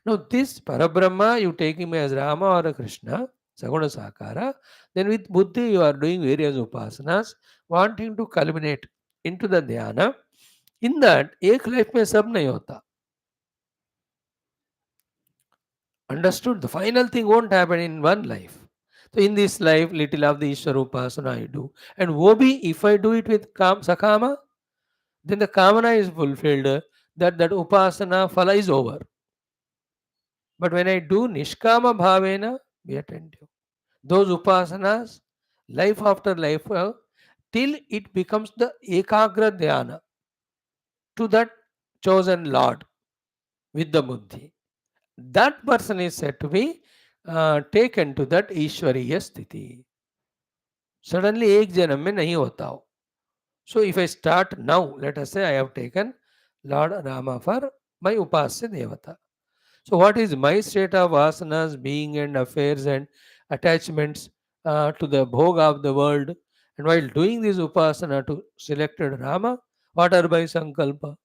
Now, this Parabrahma, you take him as Rama or a Krishna, Saguna Sakara, then with Buddhi you are doing various upasanas, wanting to culminate into the Dhyana. In that, एक life में सब नहीं होता. Understood? The final thing won't happen in one life. So in this life, little of the Ishvara upasana I do. And Wobi, if I do it with Sakama, then the Kamana is fulfilled, that upasana phala is over. But when I do Nishkama Bhavena, be attentive. Those upasanas, life after life, till it becomes the Ekagra Dhyana to that chosen Lord with the Buddhi. That person is said to be taken to that Ishwariya Sthiti. Suddenly एक जन्म में नहीं होता हो. So if I start now, let us say I have taken Lord Rama for my Upasya Devata. So what is my state of vasanas, being and affairs and attachments to the bhoga of the world? And while doing this upasana to selected Rama, what are my sankalpa?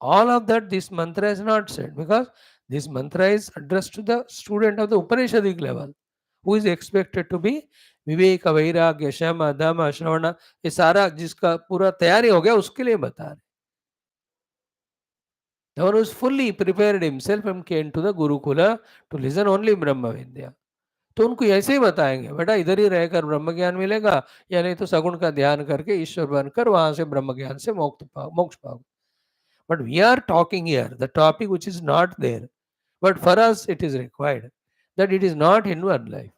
All of that this mantra is not said, because this mantra is addressed to the student of the Upanishadic level, who is expected to be विवेक वैराग्य शम दम श्रवण, ये सारा जिसका पूरा तैयारी हो गया उसके लिए बता रहे. The one who is fully prepared himself and came to the Gurukula to listen only Brahma Vidya. तो उनको ऐसे ही बताएंगे, बेटा इधर ही रहकर ब्रह्म ज्ञान मिलेगा, या नहीं तो सगुण का ध्यान करके ईश्वर बनकर वहां से ब्रह्म ज्ञान से मोक्ष पाओ. But we are talking here the topic which is not there, but for us it is required, that it is not in one life.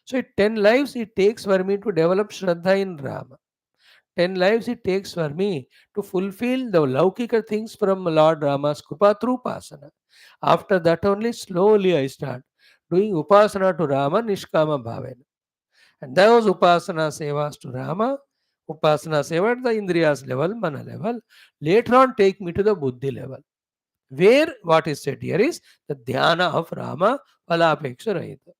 So 10 lives it takes for me to develop Shraddha in Rama. 10 lives it takes for me to fulfill the Laukika things from Lord Rama's Krupa through Upasana. After that only slowly I start doing Upasana to Rama Nishkama Bhavena. And those Upasana Sevas to Rama, Upasana Seva at the Indriyas level, Mana level, later on take me to the Buddhi level. Where what is said here is the Dhyana of Rama, Palapeksha Rahita.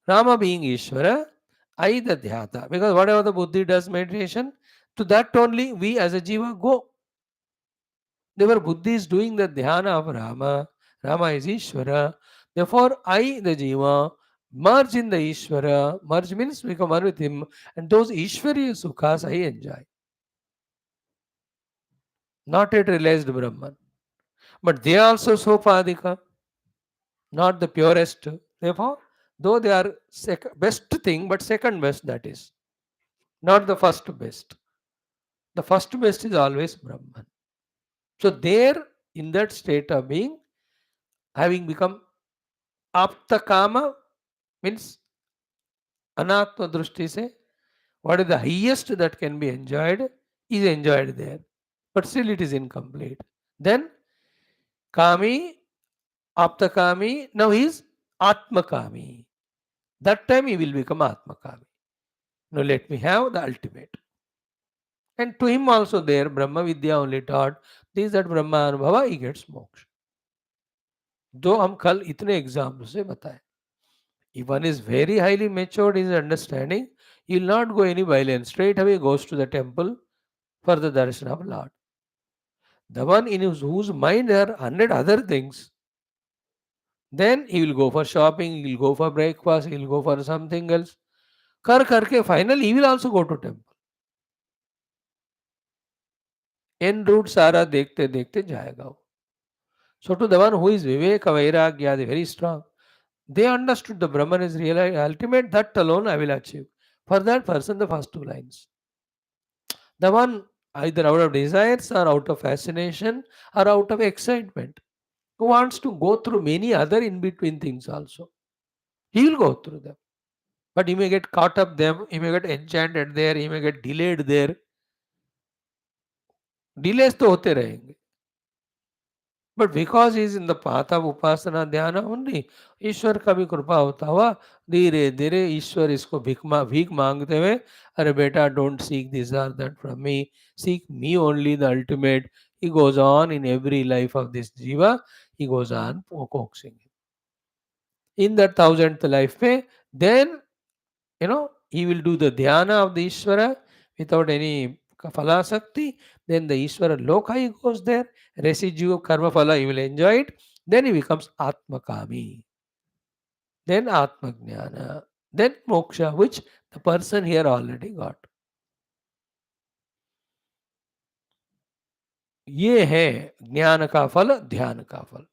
Rama being Ishvara, I the Dhyata. Because whatever the Buddhi does meditation, to that only we as a Jiva go. Therefore, Buddhi is doing the Dhyana of Rama. Rama is Ishvara. Therefore, I the Jiva merge in the Ishvara. Merge means become one with him. And those Ishvariya Sukhas I enjoy. Not yet realized Brahman. But they are also Sopadika. Not the purest. Therefore, though they are best thing, but second best that is. Not the first best. The first best is always Brahman. So there, in that state of being, having become Apta Kama, means Anatma Drushti se, what is the highest that can be enjoyed is enjoyed there. But still it is incomplete. Then Kami, Apta Kami, now he is Atma Kami. That time he will become Atma Kami. Now let me have the ultimate. And to him also there, Brahma Vidya only taught this, that Brahma Anubhava, he gets moksha. दो हम कल इतने example से बताए. If one is very highly matured in his understanding, he will not go any violence. Straight away goes to the temple for the darshan of Lord. The one in whose mind there are 100 other things, then he will go for shopping, he will go for breakfast, he will go for something else. कर करके finally he will also go to temple. En route सारा देखते देखते जाएगा वो. So to the one who is Viveka Vairagya, very strong, They understood the Brahman is real ultimate, that alone I will achieve. For that person, the first two lines. The one either out of desires or out of fascination or out of excitement, who wants to go through many other in between things also. He will go through them. But he may get caught up them, he may get enchanted there, he may get delayed there. Delays तो होते रहेंगे. But because he is in the path of upasana dhyana only, ईश्वर का भी कृपा होता हुआ धीरे धीरे ईश्वर इसको भीख मांगते हुए, अरे बेटा don't seek this or that from me, seek me only the ultimate. He goes on in every life of this jiva, he goes on coaxing. In that thousandth life पे, then he will do the dhyana of the Ishvara without any phala sakti. Then the Ishvara loka he goes there, residue of karma phala he will enjoy it. Then he becomes Atmakami. Then Atma Jnana. Then moksha, which the person here already got. ये है ज्ञान का फल, ध्यान का फल.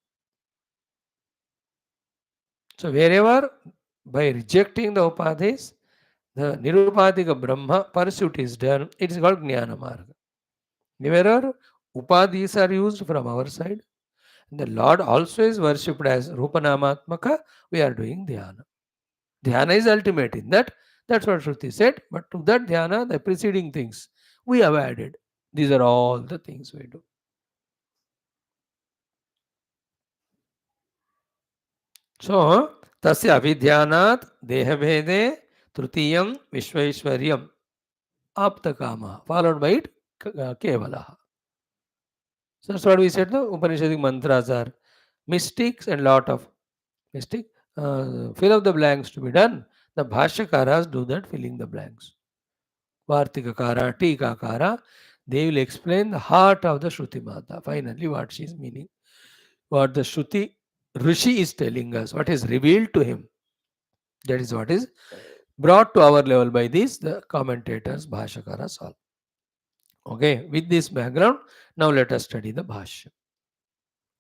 So wherever by rejecting the upadhis, the nirupadhika Brahma pursuit is done, it is called Jnana Marga. Wherever upadhis are used from our side, the Lord also is worshipped as Rupanamatmaka, we are doing dhyana. Dhyana is ultimate in that. That's what Shruti said. But to that dhyana, the preceding things we have added. These are all the things we do. So, tasya avidhyanat dehabhede trutiyam vishvaishwaryam aptakama, followed by it kevalaha. So that's what we said. The Upanishadic mantras are mystics and lot of mystic. Fill up the blanks to be done. The Bhashyakaras do that filling the blanks. Vartikakara, Tikakara, they will explain the heart of the Shruti Mata. Finally, what she is meaning. What the Shruti Rishi is telling us, what is revealed to him. That is what is brought to our level by these, the commentators, Bhashyakaras all. Okay, with this background, now let us study the Bhashya.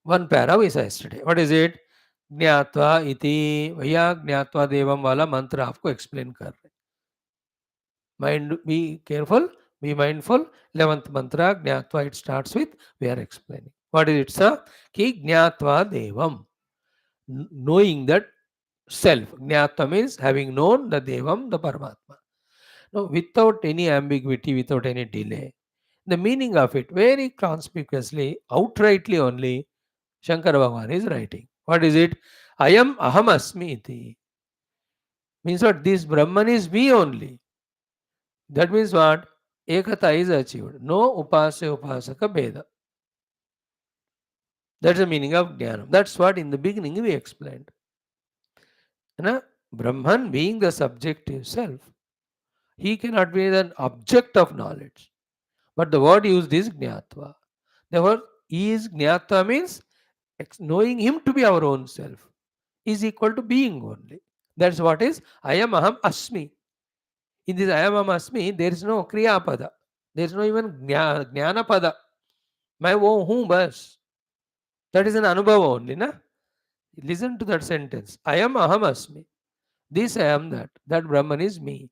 One para we saw yesterday. What is it? ज्ञात्वा इति. भैया ज्ञात्वा देवम वाला मंत्र आपको explain कर रहे. Mind, be careful, be mindful. 11th mantra, Jnatva, it starts with, we are explaining. What is it, sir? Ki Jnatva Devam. Knowing that self. Jnatva means having known the Devam, the Paramatma. Now, without any ambiguity, without any delay. The meaning of it, very conspicuously, outrightly only, Shankara Bhagavan is writing. What is it? Ayam aham asmi iti. Means what? This Brahman is me only. That means what? Ekata is achieved. No upasya upasaka bheda. That's the meaning of Jnana. That's what in the beginning we explained. Na? Brahman being the subjective self, he cannot be an object of knowledge. But the word used is Jnatva. The word is Jnatva means knowing him to be our own self is equal to being only. That's what is Ayam Aham Asmi. In this Ayam Aham Asmi, there is no Kriya Pada. There is no even Jnana Pada. मैं वो हूं बस. That is an anubhava only, na? Listen to that sentence. I am aham asmi. This I am that. That Brahman is me.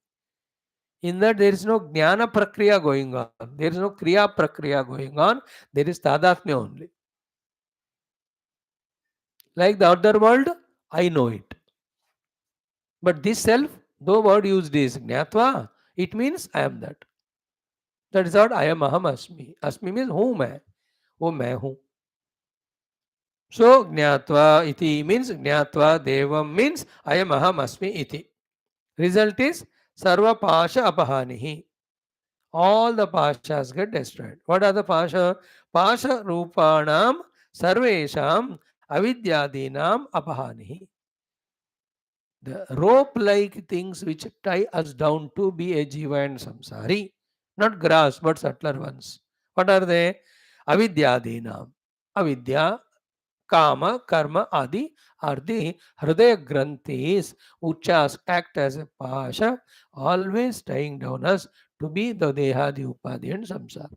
In that there is no jnana prakriya going on. There is no kriya prakriya going on. There is tadatmya only. Like the other world, I know it. But this self, though word used is jnatva, it means I am that. That is what I am aham asmi. Asmi means who मैं. वो मैं हूं. So Jnatva iti means Jnatva Devam means Ayam Aham Asmi iti. Result is Sarva Pasha Apahanihi. All the Pashas get destroyed. What are the Pasha? Pasha Rupanam Sarvesham Avidyadinam Apahanihi. The rope-like things which tie us down to be a Jiva and Samsari. Not grass, but subtler ones. What are they? Avidyadinam. Avidya, Kama, Karma, Adi are the Hridaya Granthis which act as a pasha, always tying down us to be the Dehadi Upadhi and Samsara.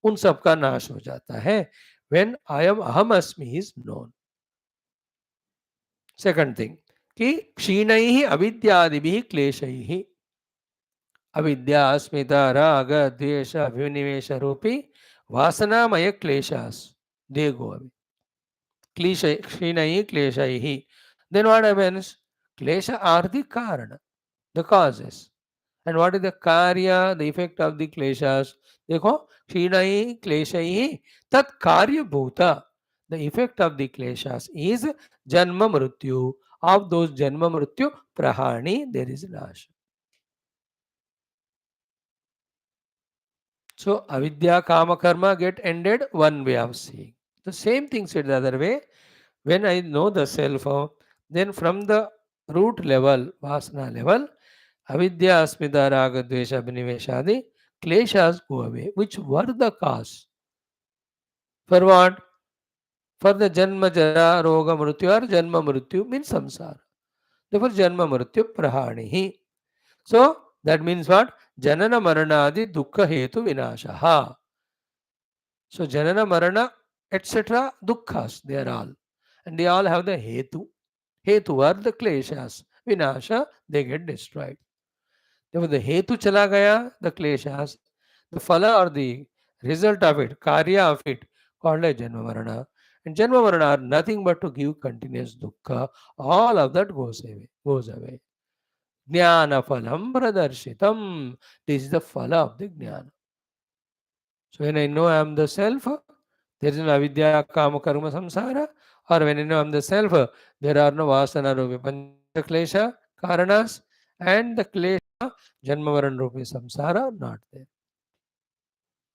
उन सब का नाश हो जाता है when I am Aham Asmi is known. Second thing, कि क्षीणैः अविद्यादिभिः क्लेशैः, अविद्या अस्मिता राग द्वेष अभिनिवेश रूपी वासनामय क्लेशास, they go away. Klishay kleshaihi. Then what happens? Klesha are the karana, the causes. And what is the karya, the effect of the kleshas? देखो क्षीणai kleshai tat karya bhuta. The effect of the kleshas is janma mrityu. Of those janma mrityu prahani, there is nash. So avidya kama karma get ended one way of seeing. The same thing said the other way. When I know the self, then from the root level, vasana level, avidya, asmita, raga, dvesha, abhiniveshadi, kleshas go away, which were the cause. For what? For the janma, jara, roga, mrityu or janma, mrityu means samsara. Therefore, janma, mrityu, prahanihi. So, that means what? Janana, maranadi, dukkha, hetu, vinashaha. So, janana, marana, etc., dukkhas, they are all. And they all have the hetu. Hetu are the kleshas. Vinasha, they get destroyed. Therefore, the hetu chala gaya, the kleshas, the phala or the result of it, karya of it, called as janma marana. And janma marana are nothing but to give continuous dukkha. All of that goes away. Goes away. Jnana phalam pradarshitam. This is the phala of the jnana. So when I know I am the self, there is no avidya, kama, karma, samsara. Or when I know I am the self, there are no vasana, rupi, pancha klesha, karanas, and the klesha, janma, varan, rupi, samsara are not there.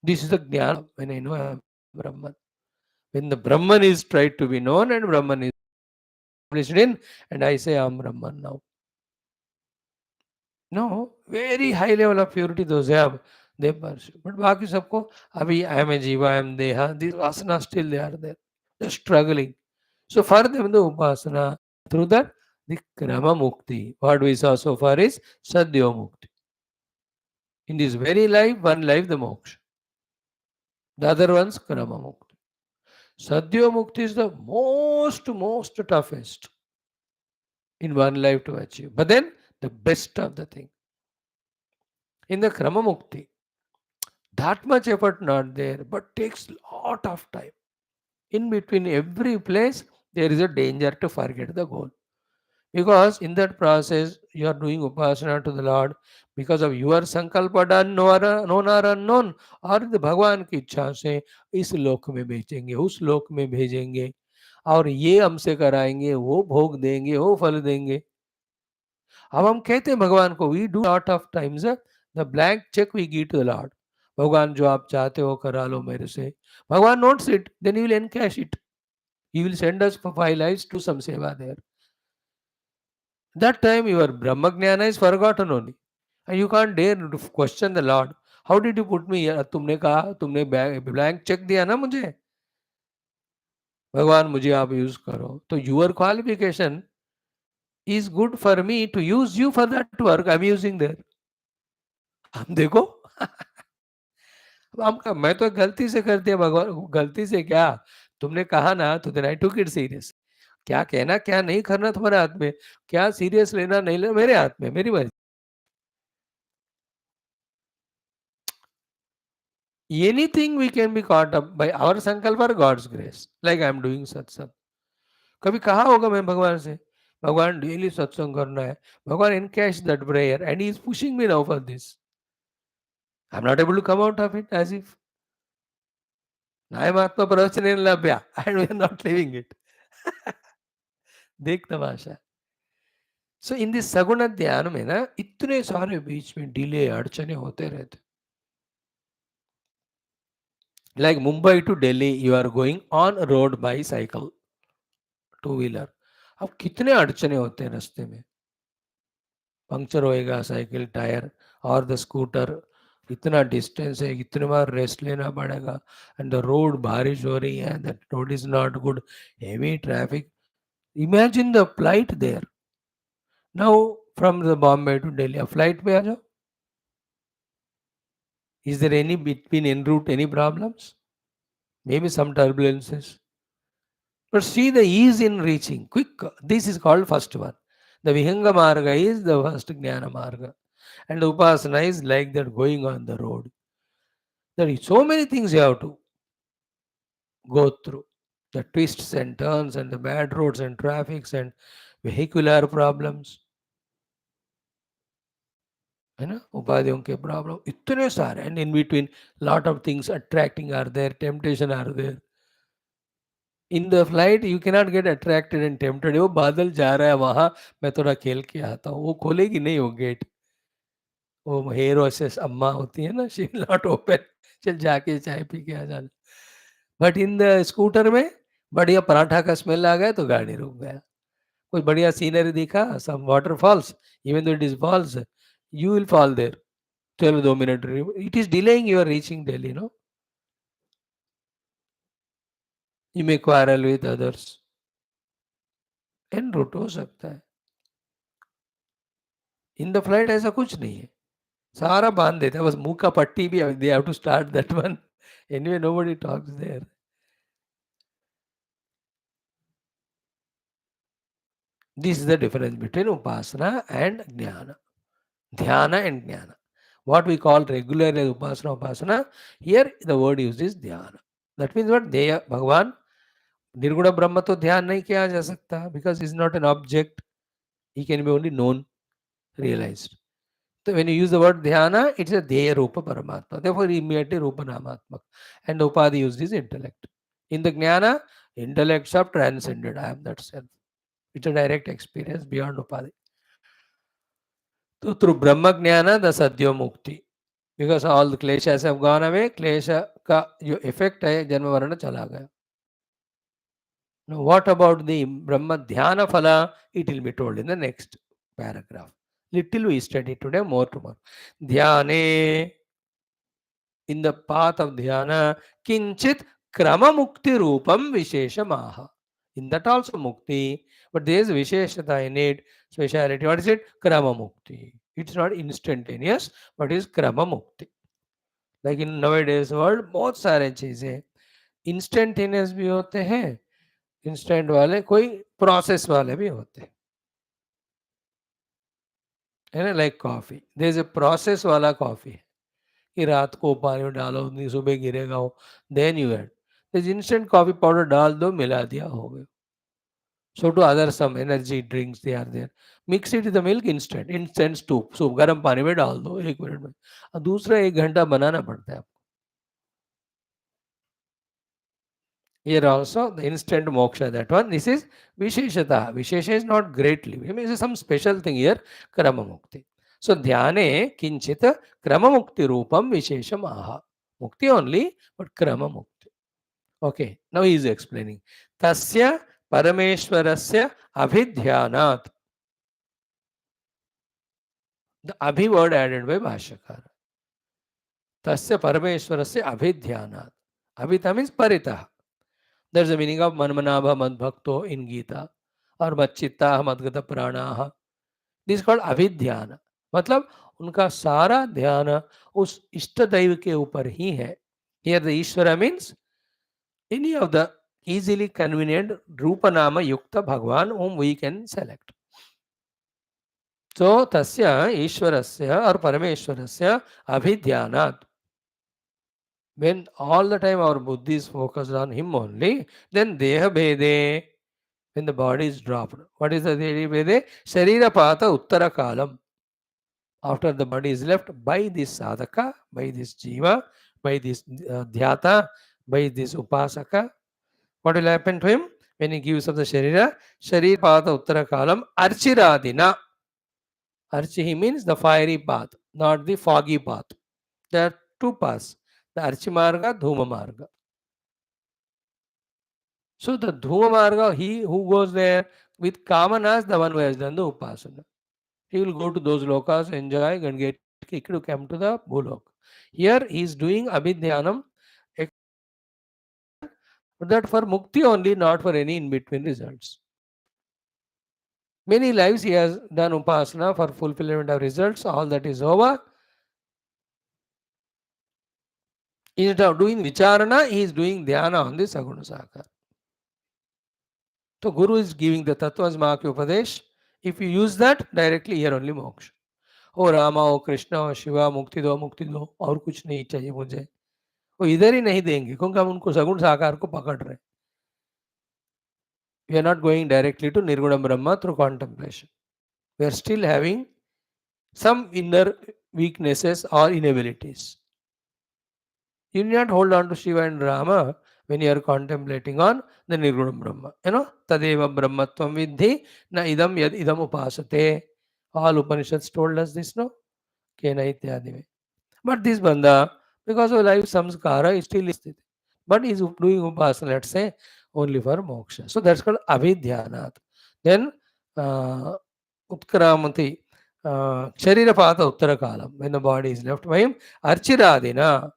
This is the jnana when I know I am Brahman. When the Brahman is tried to be known and Brahman is established in, and I say I am Brahman now. No, very high level of purity those have, they pursue. But बाकी सबको अभी I am a jiva, I am deha, these vasanas still they are there. They're struggling. So for them the upasana, through that the krama mukti. What we saw so far is sadhya mukti. In this very life, one life the moksha. The other one's krama mukti. Sadhya mukti is the most toughest in one life to achieve. But then the best of the thing. In the krama mukti, that much effort not there, but takes lot of time. In between every place, there is a danger to forget the goal. Because in that process, you are doing upasana to the Lord because of your sankalpa done, known or unknown, और भगवान की इच्छा से इस लोक में भेजेंगे, उस लोक में भेजेंगे, और ये हमसे कराएंगे, वो भोग देंगे, वो फल देंगे. अब हम कहते हैं भगवान को, we do lot of times the blank cheque we give to the lord. भगवान जो आप चाहते हो करा लो मेरे से. भगवान notes it, then he will encash it. He will send us for 5 lives to some seva there. That time your Brahma Jnana is forgotten only. And you can't dare to question the Lord. How did you put me here? तुमने कहा, तुमने blank check दिया ना मुझे. भगवान मुझे आप use करो. तो your qualification is good for me to use you for that work. I'm using there. हम देखो हम मैं तो गलती से कर दिया. भगवान गलती से क्या, तुमने कहा ना, तो then I took it serious. क्या कहना क्या नहीं करना तुम्हारे हाथ में, क्या सीरियस लेना नहीं लेना मेरे हाथ में, मेरी मर्जी. Anything we can be caught up by our sankalpa or God's grace. Like I am doing satsang. कभी कहा होगा मैं भगवान से, भगवान डेली सत्संग करना है. भगवान encashed that prayer and he is pushing me now for this. I'm not able to come out of it as if नायमात्मा प्रवचनेन लभ्या and we are not living it. देख तमाशा. सो इन दिस सगुण ध्यान में ना इतने सारे बीच में डिले अड़चने होते रहते. Like Mumbai to Delhi, you are going on road by cycle, two wheeler. अब कितने अड़चने होते हैं रास्ते में. पंक्चर होएगा साइकिल टायर और द स्कूटर, इतना डिस्टेंस है, इतने बार रेस्ट लेना पड़ेगा. एंड द रोड बारिश हो रही है, the road is not good, heavy traffic. Imagine the flight there. Now from the Bombay to Delhi, flight पे आ जाओ. Is there any between en route any problems? Maybe some turbulences. But see the ease in reaching, quick. This is called first one. The Vihanga Marga is the first Jnana Marga. And the Upasana is like that going on the road. There is so many things you have to go through. The twists and turns and the bad roads and traffics and vehicular problems. है ना, उपाधियों के problem इतने सारे, and in between lot of things attracting are there, temptation are there. In the flight you can not get attracted and tempted. वो बादल जा रहा है वहां, मैं थोड़ा खेल के आता हूँ, वो खोलेगी नहीं वो गेट. वो हेयर हॉस्टेस अम्मा होती है ना, शी विल नॉट ओपन. चल जाके चाय पी के आ जाना. बट इन द स्कूटर में बढ़िया पराठा का स्मेल आ गया तो गाड़ी रुक गया. कोई बढ़िया सीनरी दिखा, some waterfalls, even though it is falls, you will fall there. चलो 2 minute, it is delaying your reaching Delhi. No, you may quarrel with others. En route हो सकता है. इन द फ्लाइट ऐसा कुछ नहीं है, सारा बांध देते हैं, बस मुंह का पट्टी भी they have to start that one. Anyway nobody talks there. This is the difference between upasana and jnana. Dhyana and jnana. What we call regularly as upasana, here the word used is dhyana. That means what? Deya Bhagavan. Nirguna Brahma to ध्यान नहीं किया जा सकता, because he is not an object. He can be only known, realized. So when you use the word dhyana, it's a Deya Rupa Paramatma. Therefore, immediately Rupa Namatma. And the Upadhi used is intellect. In the jnana, intellects are transcended. I am that self. It's a direct experience beyond Upadhi. So through Brahma Jnana, the Sadhya Mukti. Because all the kleshas have gone away, klesha ka jo effect hai, janma varana chala gaya. Now what about the Brahma Dhyana Phala? It will be told in the next paragraph. Little we study today, more tomorrow. Dhyane, in the path of dhyana, kinchit krama mukti rupam visheshamaha. In that also mukti, but there is visheshata in it, speciality. What is it? Krama mukti. It's not instantaneous, but is krama mukti. Like in nowadays world, बहुत सारे चीजें instantaneous भी होते हैं, instant वाले, कोई process वाले भी होते हैं, है ना. Like coffee, there is a process वाला कॉफी है कि रात को पानी में डालो, नहीं सुबह गिरेगा वो, then you add. This instant coffee powder डाल दो, मिला दिया, हो गया. So to other some energy drinks they are there. Mix it with the milk instant, instant soup. So गर्म पानी में डाल दो 1 मिनट में. और दूसरा 1 घंटा बनाना पड़ता है आपको. Here also the instant moksha, that one. This is visheshata. Vishesha is not greatly. I mean, some special thing here. Krama mukti. So dhyane kinchit krama mukti rupam vishesham aha. Mukti only, but krama mukti. Okay. Now he is explaining. Tasya parameshwarasya abhidhyanat. The abhi word added by Bhashyakara. Tasya parameshwarasya abhidhyanat. Abhita means paritah. That's the meaning of manmanabha madbhakto in Gita. और मच्चित्ता मदगत प्राणाः. This called अभिध्यान. मतलब उनका सारा ध्यान उस इष्ट दैव के ऊपर ही है. Here the Ishwar means any of the easily convenient रूप नाम युक्त भगवान whom we can select. So tasya ईश्वरस्य or परमेश्वरस्य अभिध्यानात्. When all the time our buddhi is focused on him only, then deha bhede, when the body is dropped. What is the deha bhede? Sharira pata uttara kalam. After the body is left by this sadhaka, by this jiva, by this dhyata, by this upasaka, what will happen to him? When he gives up the sharira, sharira pata uttara kalam archiradina. Archi means the fiery path, not the foggy path. There are two paths, the archi marga, dhuma marga. So the dhuma marga, he who goes there with kamanas, the one who has done the upasana. He will go to those lokas, enjoy and get kicked to come to the bhulok. Here he is doing abhidhyanam, but that for mukti only, not for any in-between results. Many lives he has done upasana for fulfillment of results, all that is over. Instead of doing vicharana, he is doing dhyana on the saguna sakar. So Guru is giving the tattvas maki upadesh If you use that directly, here only moksha. ओ रामा, ओ कृष्णा, ओ शिवा, मुक्ति दो, और कुछ नहीं चाहिए मुझे, वो इधर ही नहीं देंगे, क्योंकि हम उनको सगुण साकार को पकड़ रहे हैं. We are not going directly to Nirguna Brahma through contemplation. We are still having some inner weaknesses or inabilities. You need not hold on to Shiva and Rama when you are contemplating on the Nirguna Brahma. You know, Tadeva Brahmatvam Vidhi na idam yad idam upasate. All Upanishads told us this, no? Kena ityadi. But this banda, because of life samskara, is still is. But he is doing upasana, let's say, only for moksha. So that's called avidhyanat. Then Utkramati, Sharirapata Uttarakalam, when the body is left by him, Archiradina,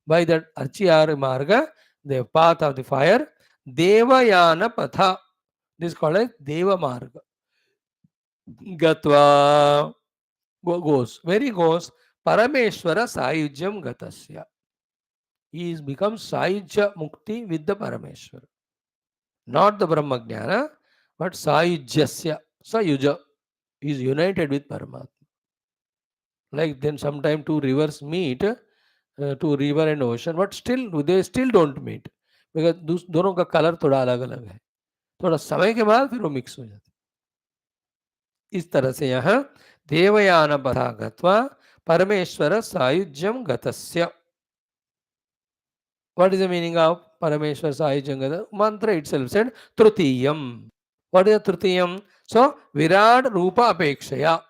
by that Archiyar Marga, the path of the fire, Devayana Patha, this is called as Deva Marga. Gatva goes, where he goes, Parameshwara Sayujyam Gatasya. He is becomes Sayujya Mukti with the Parameshwara. Not the Brahma Jnana, but Sayujyasya. Sayuja is united with Paramatma. Like then sometime two rivers meet, two river and ocean, but still they still don't meet. Because दोनों का colour थोड़ा अलग अलग है. थोड़ा समय के बाद फिर वो मिक्स हो जाते. इस तरह से यहाँ देवयान पथा गत्वा परमेश्वर सायुज्यम गतस्य. What is the meaning of Parameshwar Sayujyam Gata? Mantra itself said Trutiyam. What is the Trutiyam? So Virat Rupa Apekshaya.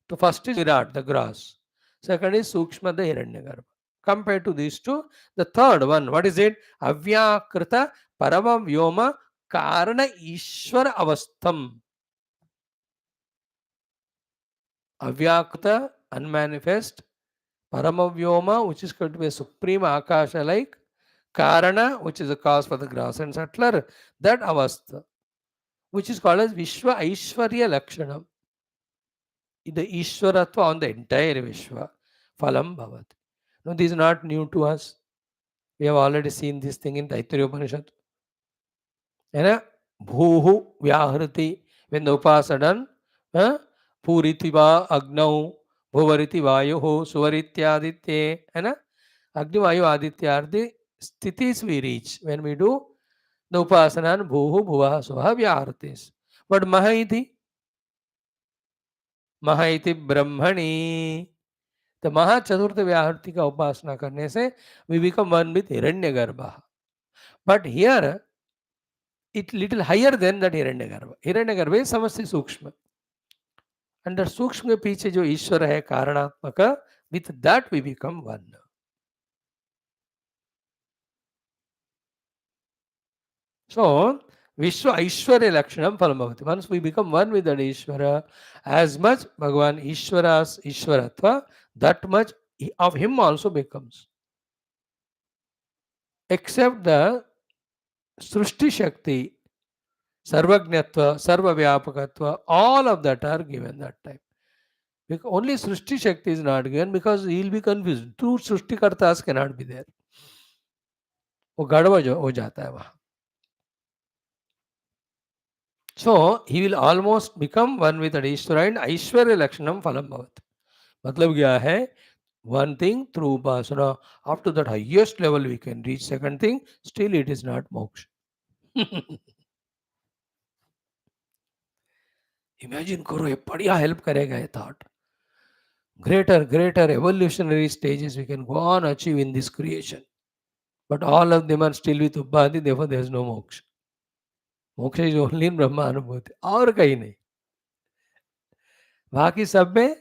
So first is Virat, the grass. Second is Sukshma, the Hiranyagarbha. Compared to these two, the third one, what is it? Avyakrita Parama Vyoma Karana Ishvara Avastham. Avyakrita, unmanifest, Parama Vyoma, which is going to be a supreme Akasha like, Karana, which is a cause for the grass and settler, that Avastha, which is called as Vishwa Aishwarya Lakshanam. The Ishwaratva on the entire Vishwa. Phalam Bhavat. No, this is not new to us. We have already seen this thing in Taittiriya Upanishad. And Bhuhu Vyahriti, when the Upasadan, Puriti Va Agnau, Bhuvariti Vayoho, Suvarityaditye, and Agni Vayu Aditya are the sthitis we reach when we do the Upasanan Bhuhu Bhuvaha Swaha Vyahritis. But Mahaiti Brahmani. The Maha Chaturtha Vyahrti ka upasana karne se we become one with Hiranyagarbha. But here it little higher than that Hiranyagarbha. Hiranyagarbha is samasti Sukshma. And the Sukshma ke piche jo Ishwara hai Karanatmaka, with that we become one. So Vishwa Aishwarya Lakshanam Phalamavati. Once we become one with that Ishwara, as much Bhagavan Ishwara's Ishwaratva, that much of him also becomes. Except the Srushti Shakti, Sarvajnatva, Sarvavyapakatva, all of that are given that time. Because only Srushti Shakti is not given because he will be confused. Two Srushti Kartas cannot be there. वो गड़बड़ हो जाता है वहाँ. So he will almost become one with Ishvara and Aishwarya Lakshanam Phalam Bhavat. मतलब क्या है? One thing through Upasana, up to that highest level we can reach. Second thing, still it is not moksha. Imagine करो ये बढ़िया help करेगा ये thought. Greater evolutionary stages we can go on achieve in this creation. But all of them are still with Upadhi, therefore there is no moksha. Moksha is only in Brahma Anubhuti. और कहीं नहीं. बाकी सब में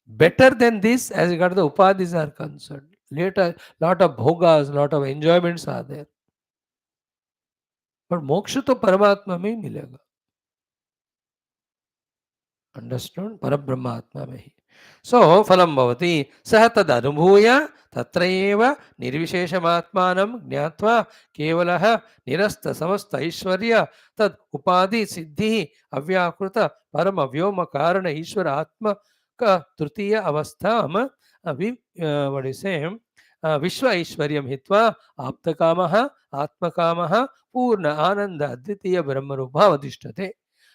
better than this as regard the Upadhis are concerned. Later, lot of bhogas, lot of enjoyments are there. But moksha तो परमात्मा में ही मिलेगा. Understood? Parabrahmatma mehi. So, phalam bhavati. Saha tad anubhuya tatrayeva nirvisheshamatmanam jnatva kevalaha nirasta samasta ishwarya tad upadi siddhi avyakruta parama vyoma karana ishwara atma ka trutiya avastham what do you say? Vishwa Ishwaryam hitva aptakamaha atmakamaha purna ananda advitiya brahmarubha vadishtate.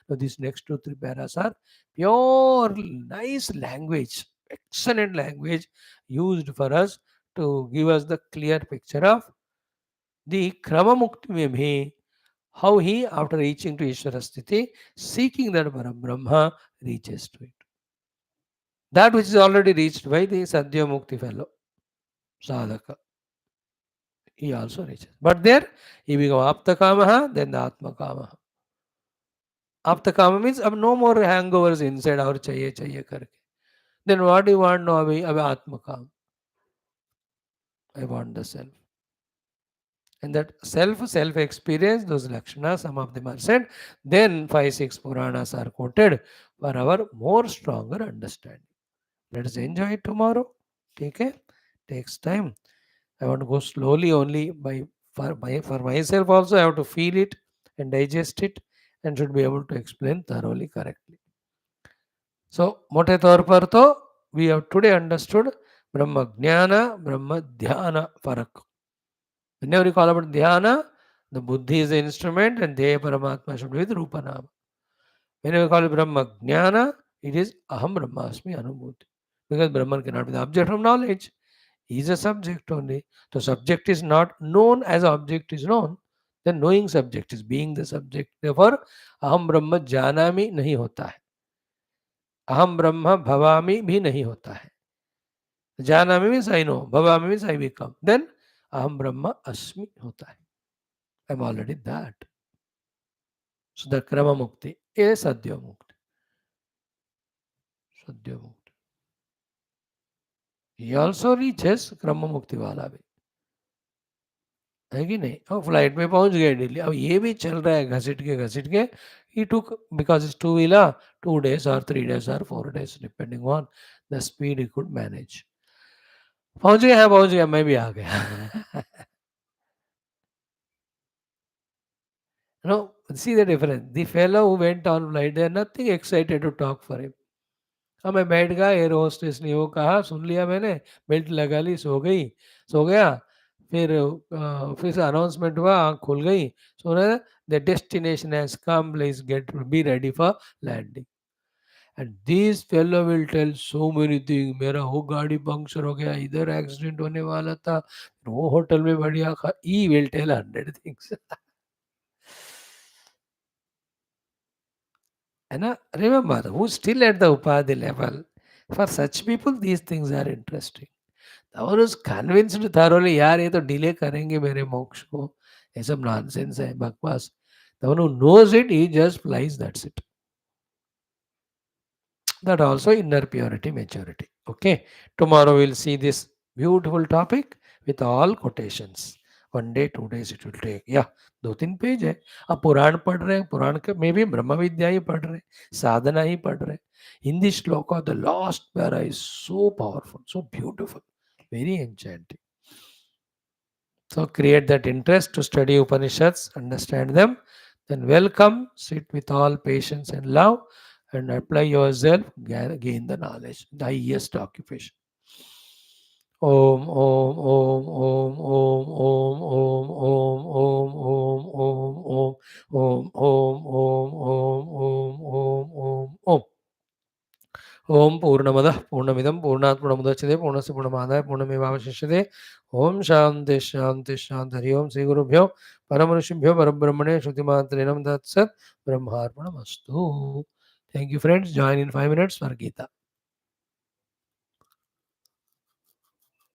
Now, these next 2, 3 paras are pure, nice language, excellent language used for us to give us the clear picture of the Krama Mukti mein bhi, how he, after reaching to Ishvara Sthiti, seeking that Brahma, reaches to it. That which is already reached by the Sadhya Mukti fellow, sadhaka, he also reaches. But there, he becomes Apta Kamaha, then the Atma Kamaha. Apta Kama means अब no more hangovers inside और चाहिए चाहिए करके. Then what do you want now? अभी Atma Kama. I want the self. And that self experience, those lakshanas, some of them are said. Then 5, 6 Puranas are quoted for our more stronger understanding. Let us enjoy it tomorrow. Okay? Takes time. I want to go slowly only for myself also. I have to feel it and digest it and should be able to explain thoroughly correctly. So, mote taur par to we have today understood Brahma Jnana, Brahma Dhyana Farak. Whenever you call about Dhyana, the Buddhi is the instrument and Deha Paramatma should be with Rupa Nama. Whenever you call it Brahma Jnana, it is Aham Brahmasmi Anubhuti. Because Brahman cannot be the object of knowledge. He is a subject only. The subject is not known as object is known. Then knowing subject is being the subject. Therefore, Aham Brahma Janami nahi hota hai. Aham Brahma Bhavami bhi nahi hota hai. Janami means I know. Bhavami means I become. Then Aham Brahma Asmi hota hai. I am already that. So the Krama Mukti is Sadhya Mukti. Sadhya Mukti. He also reaches Krama Mukti wala bhi. है कि नहीं? अब flight में पहुंच गए दिल्ली. अब ये भी चल रहा है घसीट के. He took, because it's two-wheeler, 2 days or 3 days or 4 days, depending on the speed he could manage. पहुंच गया, मैं भी आ गया. No, see the difference. The fellow who went on flight, they are nothing excited to talk for him. हाँ, मैं बैठ गया, air hostess ने वो कहा, सुन लिया मैंने, बेल्ट लगा ली, सो गया. फिर से अनाउंसमेंट हुआ, आँख खुल गई, सो रहा the destination has come, please be ready for landing. And this fellow will tell so many thing. मेरा वो गाड़ी पंक्चर हो गया, इधर एक्सीडेंट होने वाला था, वो होटल में बढ़िया खा. He will tell 100 things. And remember, who's still at the Upadhi level, for such people, these things are interesting. The one who's convinced thoroughly, यार ये तो delay करेंगे मेरे मोक्ष को, ये सब nonsense है, बकवास. The one who knows it, he just flies, that's it. That also inner purity, maturity. Okay, tomorrow we'll see this beautiful topic with all quotations. 1 day, 2 days it will take. Yeah, 2-3 page है. अब पुराण पढ़ रहे हैं, पुराण के में भी ब्रह्म विद्या ही पढ़ रहे हैं, साधना ही पढ़ रहे हैं. हिंदी श्लोक of the last para is so powerful, so beautiful, very enchanting. So create that interest to study Upanishads, understand them, then welcome, sit with all patience and love, and apply yourself, gain the knowledge, the highest occupation. Om Om Om Om Om Om Om Om Om Om Om Om Om Om Om Om Om Om. ओम पूर्णमदः पूर्णमिदं पूर्णात् पूर्णमुदच्यते पूर्णस्य पूर्णमादाय पूर्णमेवावशिष्यते. ओम शांति शांति शांति. हरि ओम. श्री गुरुभ्यो परमऋषिभ्यो परब्रह्मणे श्रुतिमात्रे नमः. तत्सत्. ब्रह्मार्पणमस्तु. Thank you friends. Join in 5 minutes for Gita.